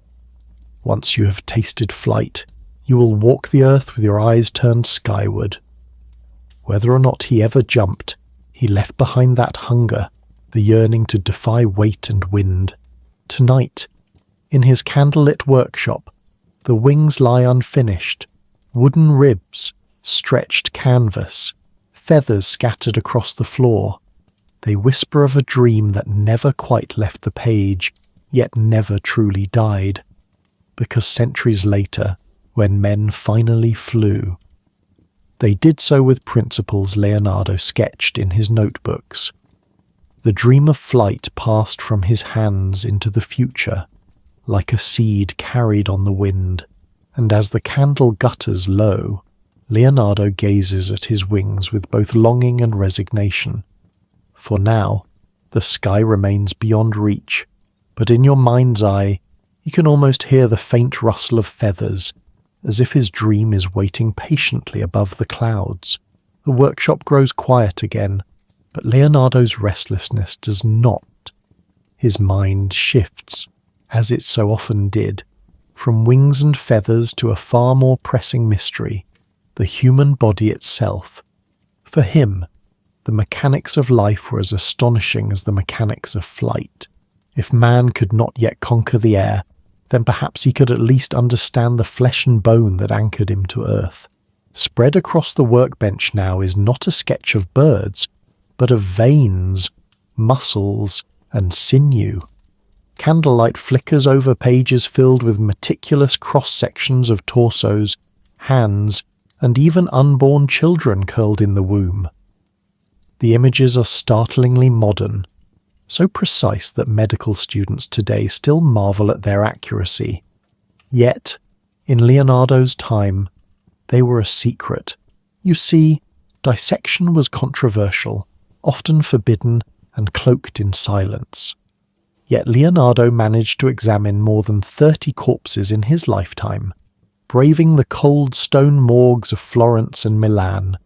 "Once you have tasted flight, you will walk the earth with your eyes turned skyward." Whether or not he ever jumped, he left behind that hunger, the yearning to defy weight and wind. Tonight, in his candlelit workshop, the wings lie unfinished, wooden ribs, stretched canvas, feathers scattered across the floor. They whisper of a dream that never quite left the page, yet never truly died. Because centuries later, when men finally flew, they did so with principles Leonardo sketched in his notebooks. The dream of flight passed from his hands into the future, like a seed carried on the wind, and as the candle gutters low, Leonardo gazes at his wings with both longing and resignation. For now, the sky remains beyond reach, but in your mind's eye, you can almost hear the faint rustle of feathers, as if his dream is waiting patiently above the clouds. The workshop grows quiet again, but Leonardo's restlessness does not. His mind shifts, as it so often did, from wings and feathers to a far more pressing mystery, the human body itself. For him, the mechanics of life were as astonishing as the mechanics of flight. If man could not yet conquer the air, then perhaps he could at least understand the flesh and bone that anchored him to earth. Spread across the workbench now is not a sketch of birds, but of veins, muscles, and sinew. Candlelight flickers over pages filled with meticulous cross-sections of torsos, hands, and even unborn children curled in the womb. The images are startlingly modern, so precise that medical students today still marvel at their accuracy. Yet, in Leonardo's time, they were a secret. You see, dissection was controversial, often forbidden and cloaked in silence. Yet Leonardo managed to examine more than 30 corpses in his lifetime, braving the cold stone morgues of Florence and Milan.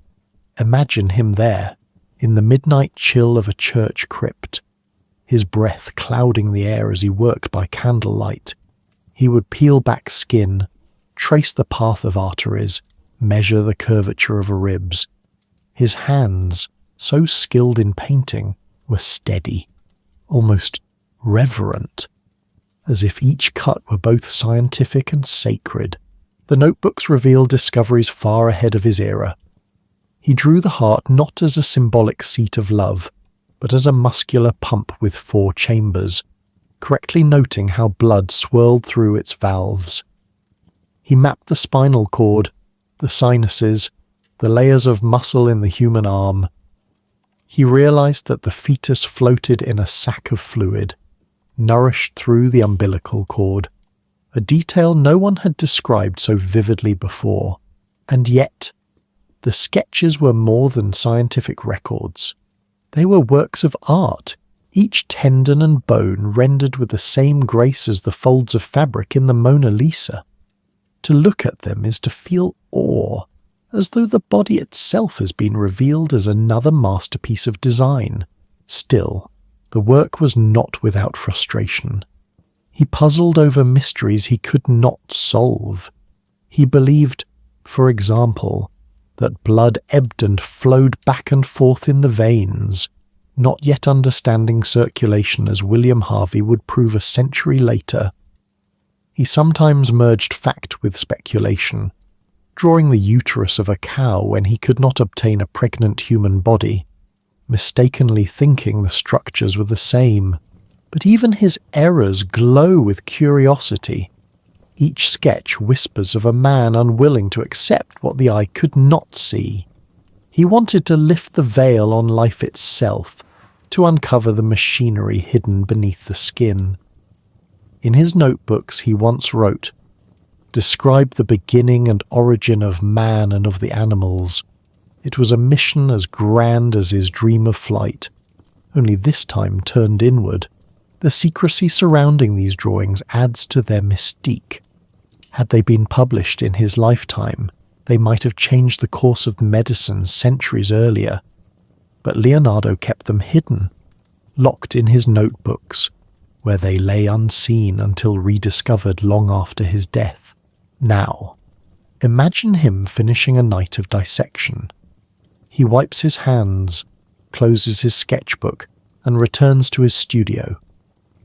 Imagine him there, in the midnight chill of a church crypt, his breath clouding the air as he worked by candlelight. He would peel back skin, trace the path of arteries, measure the curvature of ribs. His hands, so skilled in painting, were steady, almost reverent, as if each cut were both scientific and sacred. The notebooks reveal discoveries far ahead of his era. He drew the heart not as a symbolic seat of love, but as a muscular pump with 4 chambers, correctly noting how blood swirled through its valves. He mapped the spinal cord, the sinuses, the layers of muscle in the human arm. He realized that the fetus floated in a sack of fluid, nourished through the umbilical cord, a detail no one had described so vividly before. And yet, the sketches were more than scientific records. They were works of art, each tendon and bone rendered with the same grace as the folds of fabric in the Mona Lisa. To look at them is to feel awe, as though the body itself has been revealed as another masterpiece of design. Still, the work was not without frustration. He puzzled over mysteries he could not solve. He believed, for example, that blood ebbed and flowed back and forth in the veins, not yet understanding circulation as William Harvey would prove a century later. He sometimes merged fact with speculation, drawing the uterus of a cow when he could not obtain a pregnant human body, mistakenly thinking the structures were the same. But even his errors glow with curiosity. Each sketch whispers of a man unwilling to accept what the eye could not see. He wanted to lift the veil on life itself, to uncover the machinery hidden beneath the skin. In his notebooks he once wrote, "Describe the beginning and origin of man and of the animals. It was a mission as grand as his dream of flight, only this time turned inward. The secrecy surrounding these drawings adds to their mystique. Had they been published in his lifetime, they might have changed the course of medicine centuries earlier. But Leonardo kept them hidden, locked in his notebooks, where they lay unseen until rediscovered long after his death. Now, imagine him finishing a night of dissection. He wipes his hands, closes his sketchbook, and returns to his studio.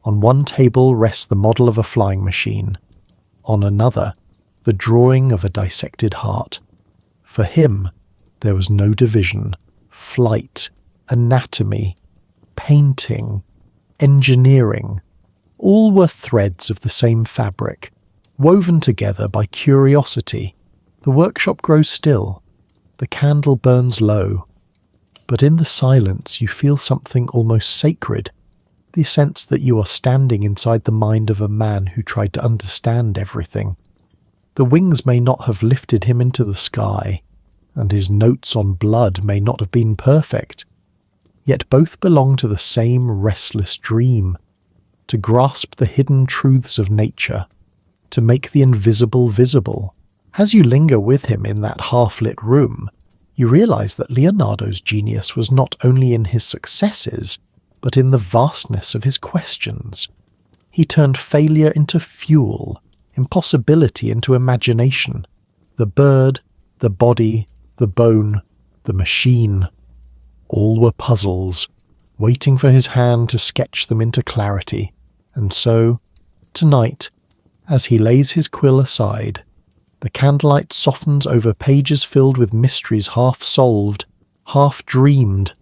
On one table rests the model of a flying machine. On another, the drawing of a dissected heart. For him, there was no division. Flight, anatomy, painting, engineering, all were threads of the same fabric, woven together by curiosity. The workshop grows still. The candle burns low. But in the silence you feel something almost sacred, the sense that you are standing inside the mind of a man who tried to understand everything. The wings may not have lifted him into the sky, and his notes on blood may not have been perfect, yet both belong to the same restless dream, to grasp the hidden truths of nature, to make the invisible visible. As you linger with him in that half-lit room, you realize that Leonardo's genius was not only in his successes, but in the vastness of his questions. He turned failure into fuel, impossibility into imagination. The bird, the body, the bone, the machine, all were puzzles, waiting for his hand to sketch them into clarity. And so, tonight, as he lays his quill aside, the candlelight softens over pages filled with mysteries half solved, half dreamed.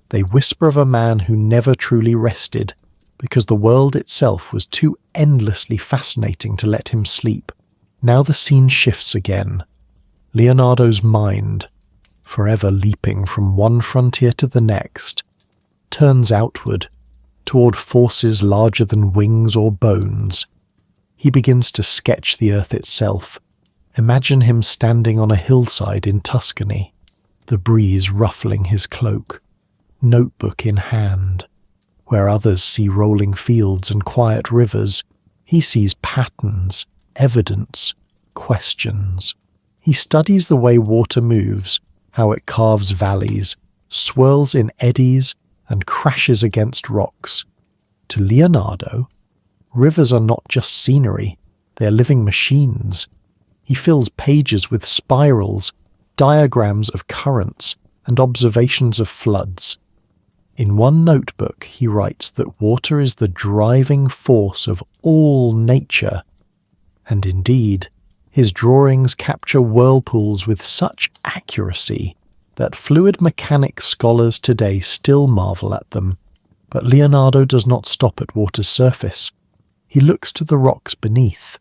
They whisper of a man who never truly rested, because the world itself was too endlessly fascinating to let him sleep. Now the scene shifts again. Leonardo's mind, forever leaping from one frontier to the next, turns outward, toward forces larger than wings or bones. He begins to sketch the earth itself. Imagine him standing on a hillside in Tuscany, the breeze ruffling his cloak, notebook in hand. Where others see rolling fields and quiet rivers, he sees patterns, evidence, questions. He studies the way water moves, how it carves valleys, swirls in eddies, and crashes against rocks. To Leonardo, rivers are not just scenery, they are living machines. He fills pages with spirals, diagrams of currents, and observations of floods. In one notebook he writes that water is the driving force of all nature, and indeed, his drawings capture whirlpools with such accuracy that fluid mechanics scholars today still marvel at them. But Leonardo does not stop at water's surface. He looks to the rocks beneath.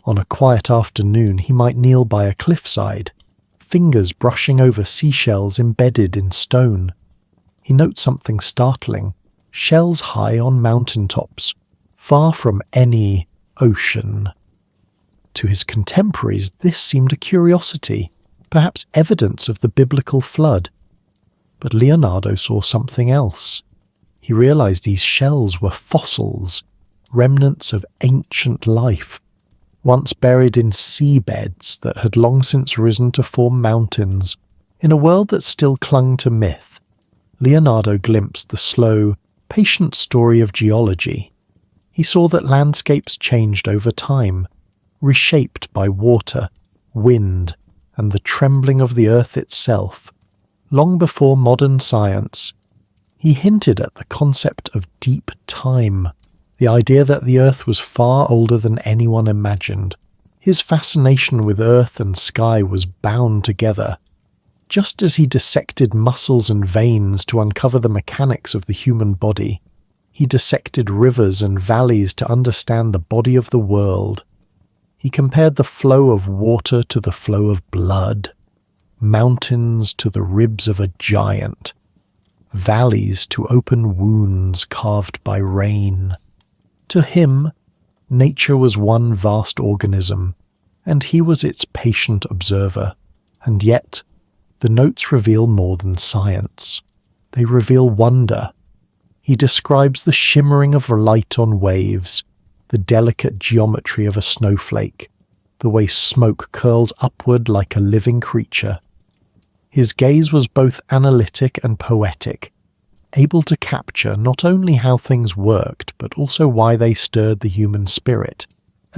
On a quiet afternoon he might kneel by a cliffside, fingers brushing over seashells embedded in stone. He notes something startling: shells high on mountain tops, far from any ocean. To his contemporaries this seemed a curiosity, perhaps evidence of the biblical flood. But Leonardo saw something else. He realized these shells were fossils, remnants of ancient life, once buried in seabeds that had long since risen to form mountains. In a world that still clung to myth, Leonardo glimpsed the slow, patient story of geology. He saw that landscapes changed over time, reshaped by water, wind, and the trembling of the earth itself. Long before modern science, he hinted at the concept of deep time, the idea that the earth was far older than anyone imagined. His fascination with earth and sky was bound together. Just as he dissected muscles and veins to uncover the mechanics of the human body, he dissected rivers and valleys to understand the body of the world. He compared the flow of water to the flow of blood, mountains to the ribs of a giant, valleys to open wounds carved by rain. To him, nature was one vast organism, and he was its patient observer. And yet, the notes reveal more than science. They reveal wonder. He describes the shimmering of light on waves, the delicate geometry of a snowflake, the way smoke curls upward like a living creature. His gaze was both analytic and poetic, able to capture not only how things worked, but also why they stirred the human spirit.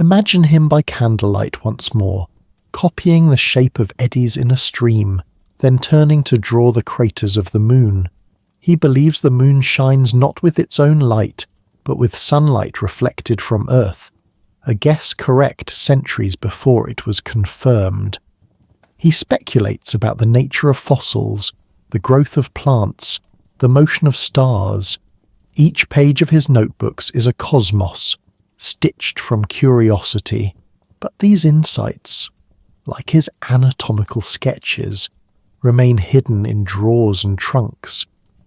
Imagine him by candlelight once more, copying the shape of eddies in a stream, then turning to draw the craters of the moon. He believes the moon shines not with its own light, but with sunlight reflected from Earth, a guess correct centuries before it was confirmed. He speculates about the nature of fossils, the growth of plants, the motion of stars. Each page of his notebooks is a cosmos, stitched from curiosity. But these insights, like his anatomical sketches, remain hidden in drawers and trunks.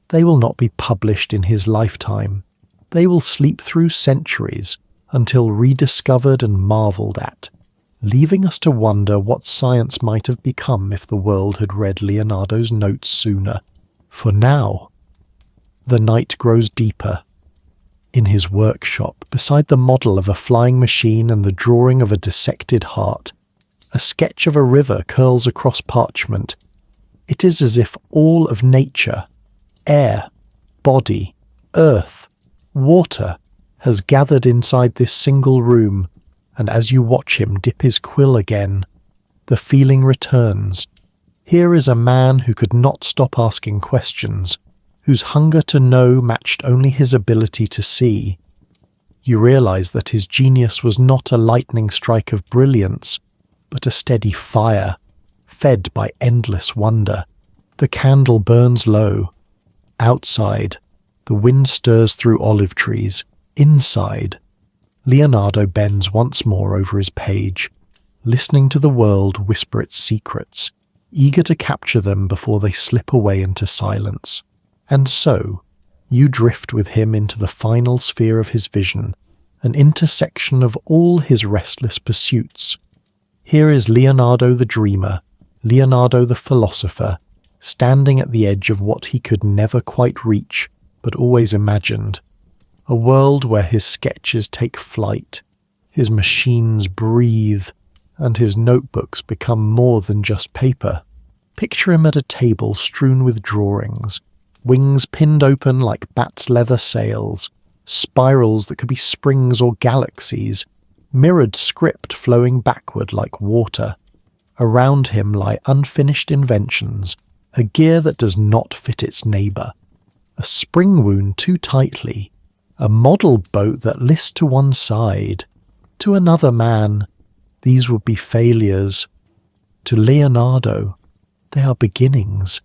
They will not be published in his lifetime. They will sleep through centuries until rediscovered and marvelled at, leaving us to wonder what science might have become if the world had read Leonardo's notes sooner. For now, the night grows deeper. In his workshop, beside the model of a flying machine and the drawing of a dissected heart, a sketch of a river curls across parchment. It is as if all of nature, air, body, earth, water, has gathered inside this single room, and as you watch him dip his quill again, the feeling returns. Here is a man who could not stop asking questions, whose hunger to know matched only his ability to see. You realize that his genius was not a lightning strike of brilliance, but a steady fire, fed by endless wonder. The candle burns low. Outside, the wind stirs through olive trees. Inside, Leonardo bends once more over his page, listening to the world whisper its secrets, eager to capture them before they slip away into silence. And so, you drift with him into the final sphere of his vision, an intersection of all his restless pursuits. Here is Leonardo the dreamer, Leonardo the philosopher, standing at the edge of what he could never quite reach, but always imagined. A world where his sketches take flight, his machines breathe, and his notebooks become more than just paper. Picture him at a table strewn with drawings, wings pinned open like bats' leather sails, spirals that could be springs or galaxies, mirrored script flowing backward like water. Around him lie unfinished inventions, a gear that does not fit its neighbour, a spring wound too tightly, a model boat that lists to one side. To another man, these would be failures. To Leonardo, they are beginnings.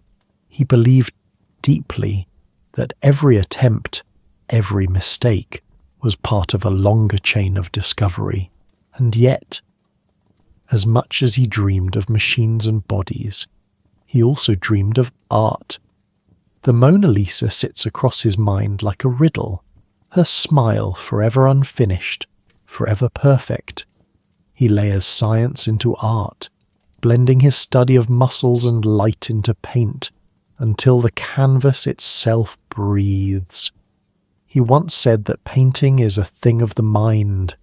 He believed deeply that every attempt, every mistake, was part of a longer chain of discovery. And yet, as much as he dreamed of machines and bodies, he also dreamed of art. The Mona Lisa sits across his mind like a riddle, her smile forever unfinished, forever perfect. He layers science into art, blending his study of muscles and light into paint, until the canvas itself breathes. He once said that painting is a thing of the mind.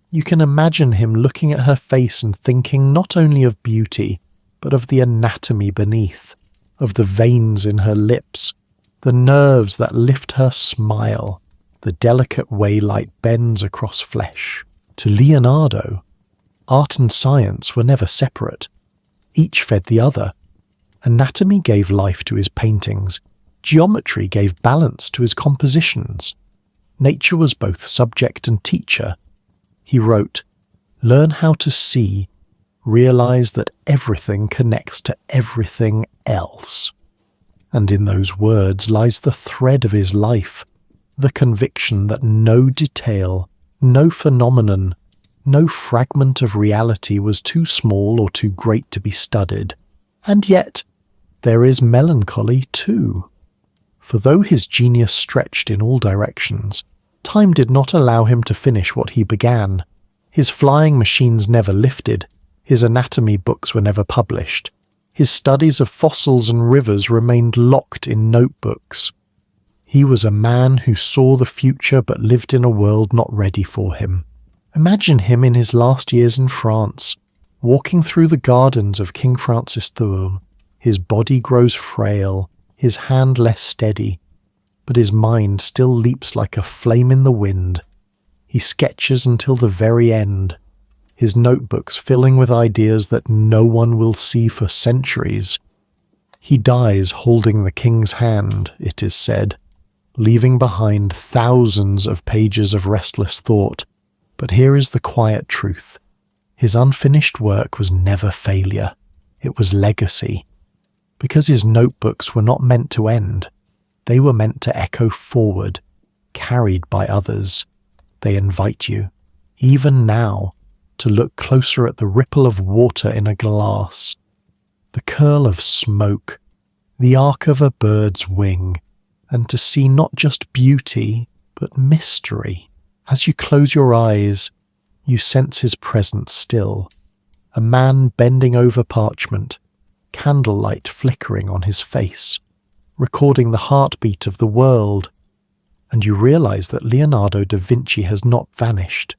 You can imagine him looking at her face and thinking not only of beauty, but of the anatomy beneath, of the veins in her lips, the nerves that lift her smile, the delicate way light bends across flesh. To Leonardo, art and science were never separate. Each fed the other. Anatomy gave life to his paintings. Geometry gave balance to his compositions. Nature was both subject and teacher. He wrote, "Learn how to see, realize that everything connects to everything else." And in those words lies the thread of his life, the conviction that no detail, no phenomenon, no fragment of reality was too small or too great to be studied. And yet, there is melancholy too. For though his genius stretched in all directions, time did not allow him to finish what he began. His flying machines never lifted, his anatomy books were never published, his studies of fossils and rivers remained locked in notebooks. He was a man who saw the future but lived in a world not ready for him. Imagine him in his last years in France, walking through the gardens of King Francis II. His body grows frail, his hand less steady, but his mind still leaps like a flame in the wind. He sketches until the very end, his notebooks filling with ideas that no one will see for centuries. He dies holding the king's hand, it is said, leaving behind thousands of pages of restless thought. But here is the quiet truth. His unfinished work was never failure. It was legacy. Because his notebooks were not meant to end. They were meant to echo forward, carried by others. They invite you, even now, to look closer at the ripple of water in a glass, the curl of smoke, the arc of a bird's wing, and to see not just beauty, but mystery. As you close your eyes, you sense his presence still, a man bending over parchment, candlelight flickering on his face, recording the heartbeat of the world, and you realize that Leonardo da Vinci has not vanished.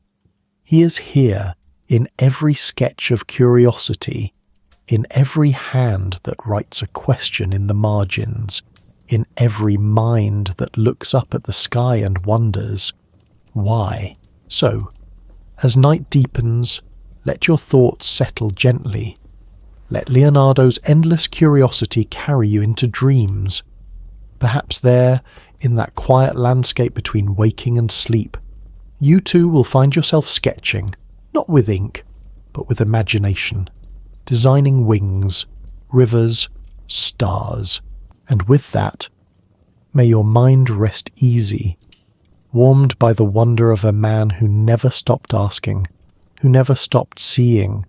He is here in every sketch of curiosity, in every hand that writes a question in the margins, in every mind that looks up at the sky and wonders, why? So, as night deepens, let your thoughts settle gently. Let Leonardo's endless curiosity carry you into dreams. Perhaps there, in that quiet landscape between waking and sleep, you too will find yourself sketching, not with ink, but with imagination, designing wings, rivers, stars, and with that, may your mind rest easy, warmed by the wonder of a man who never stopped asking, who never stopped seeing,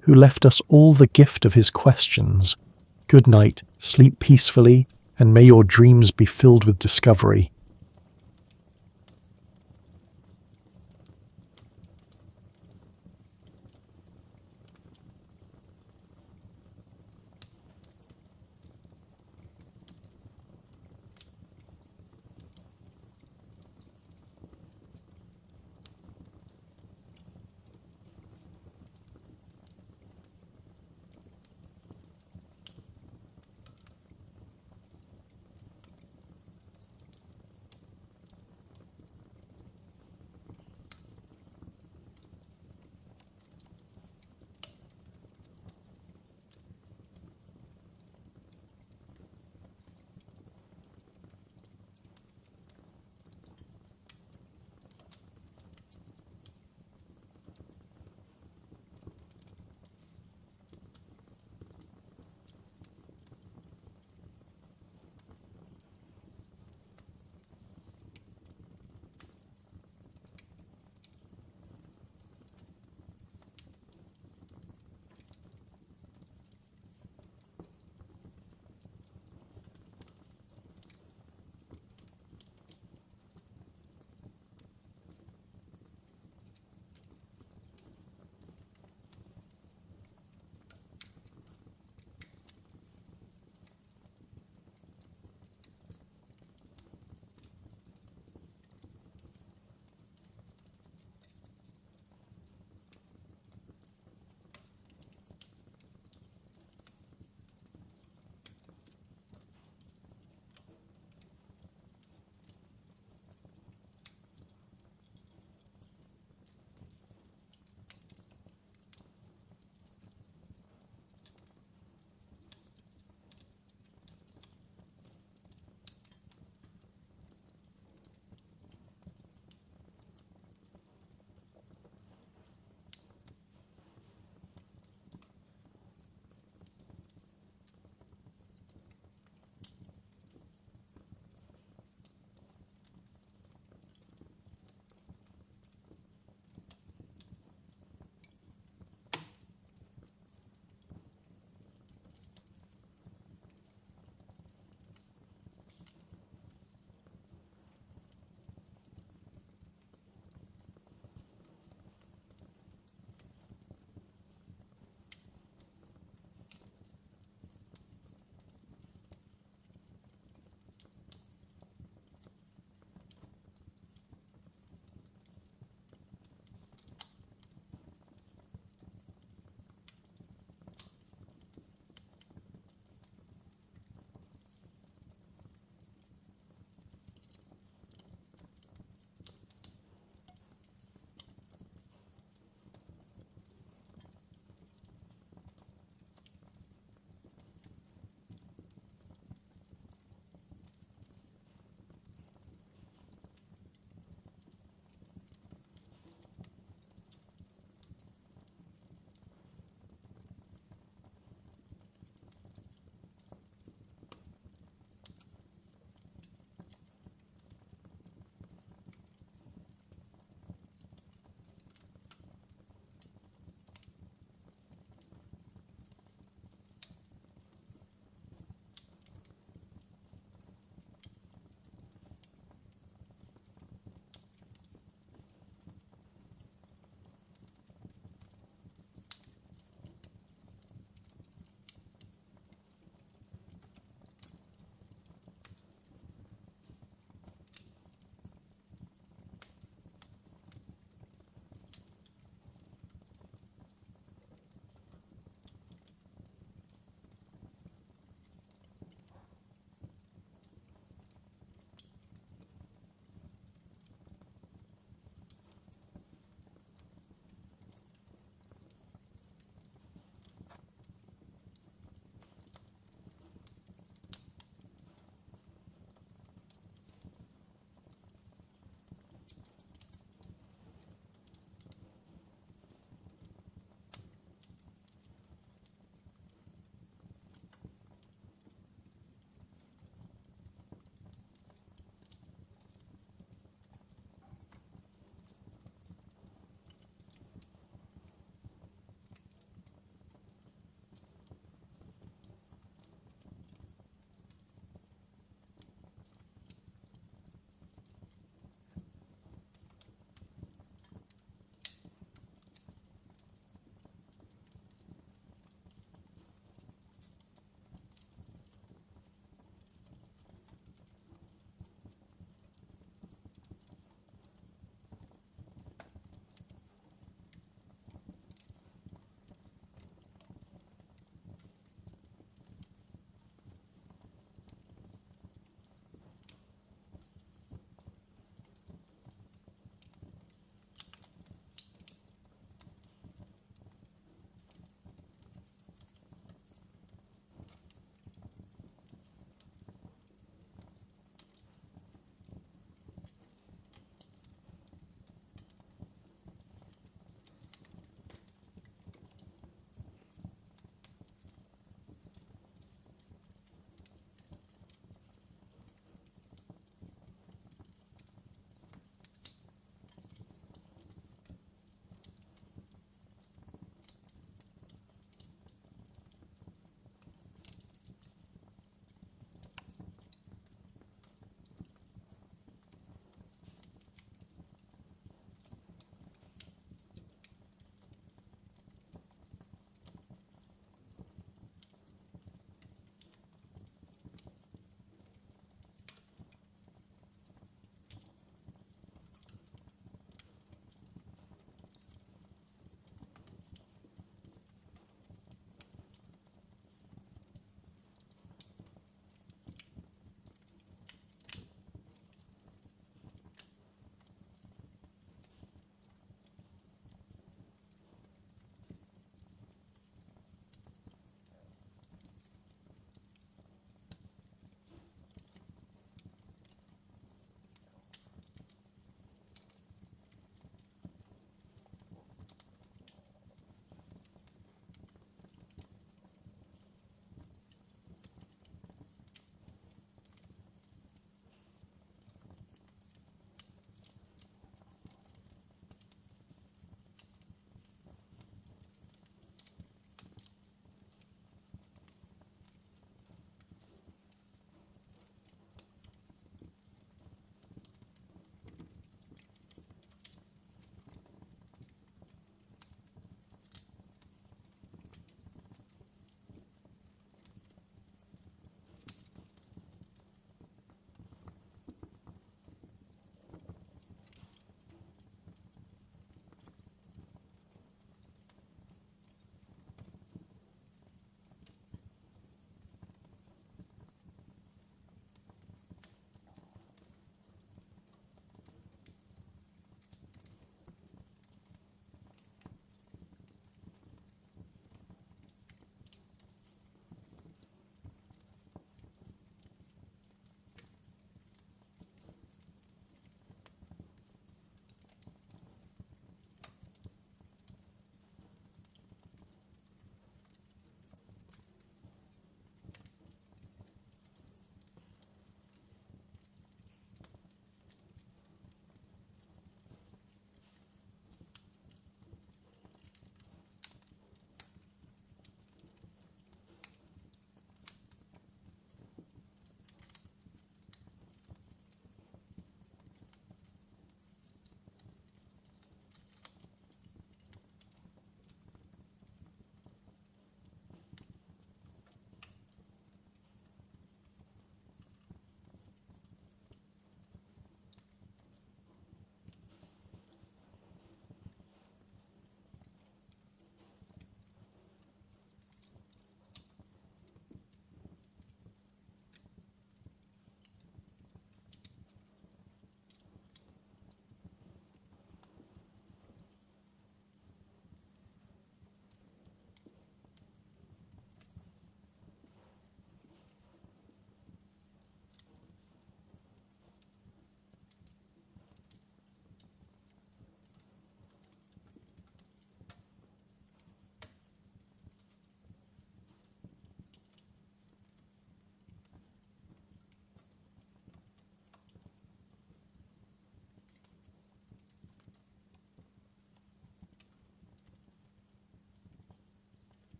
who left us all the gift of his questions. Good night, sleep peacefully, and may your dreams be filled with discovery.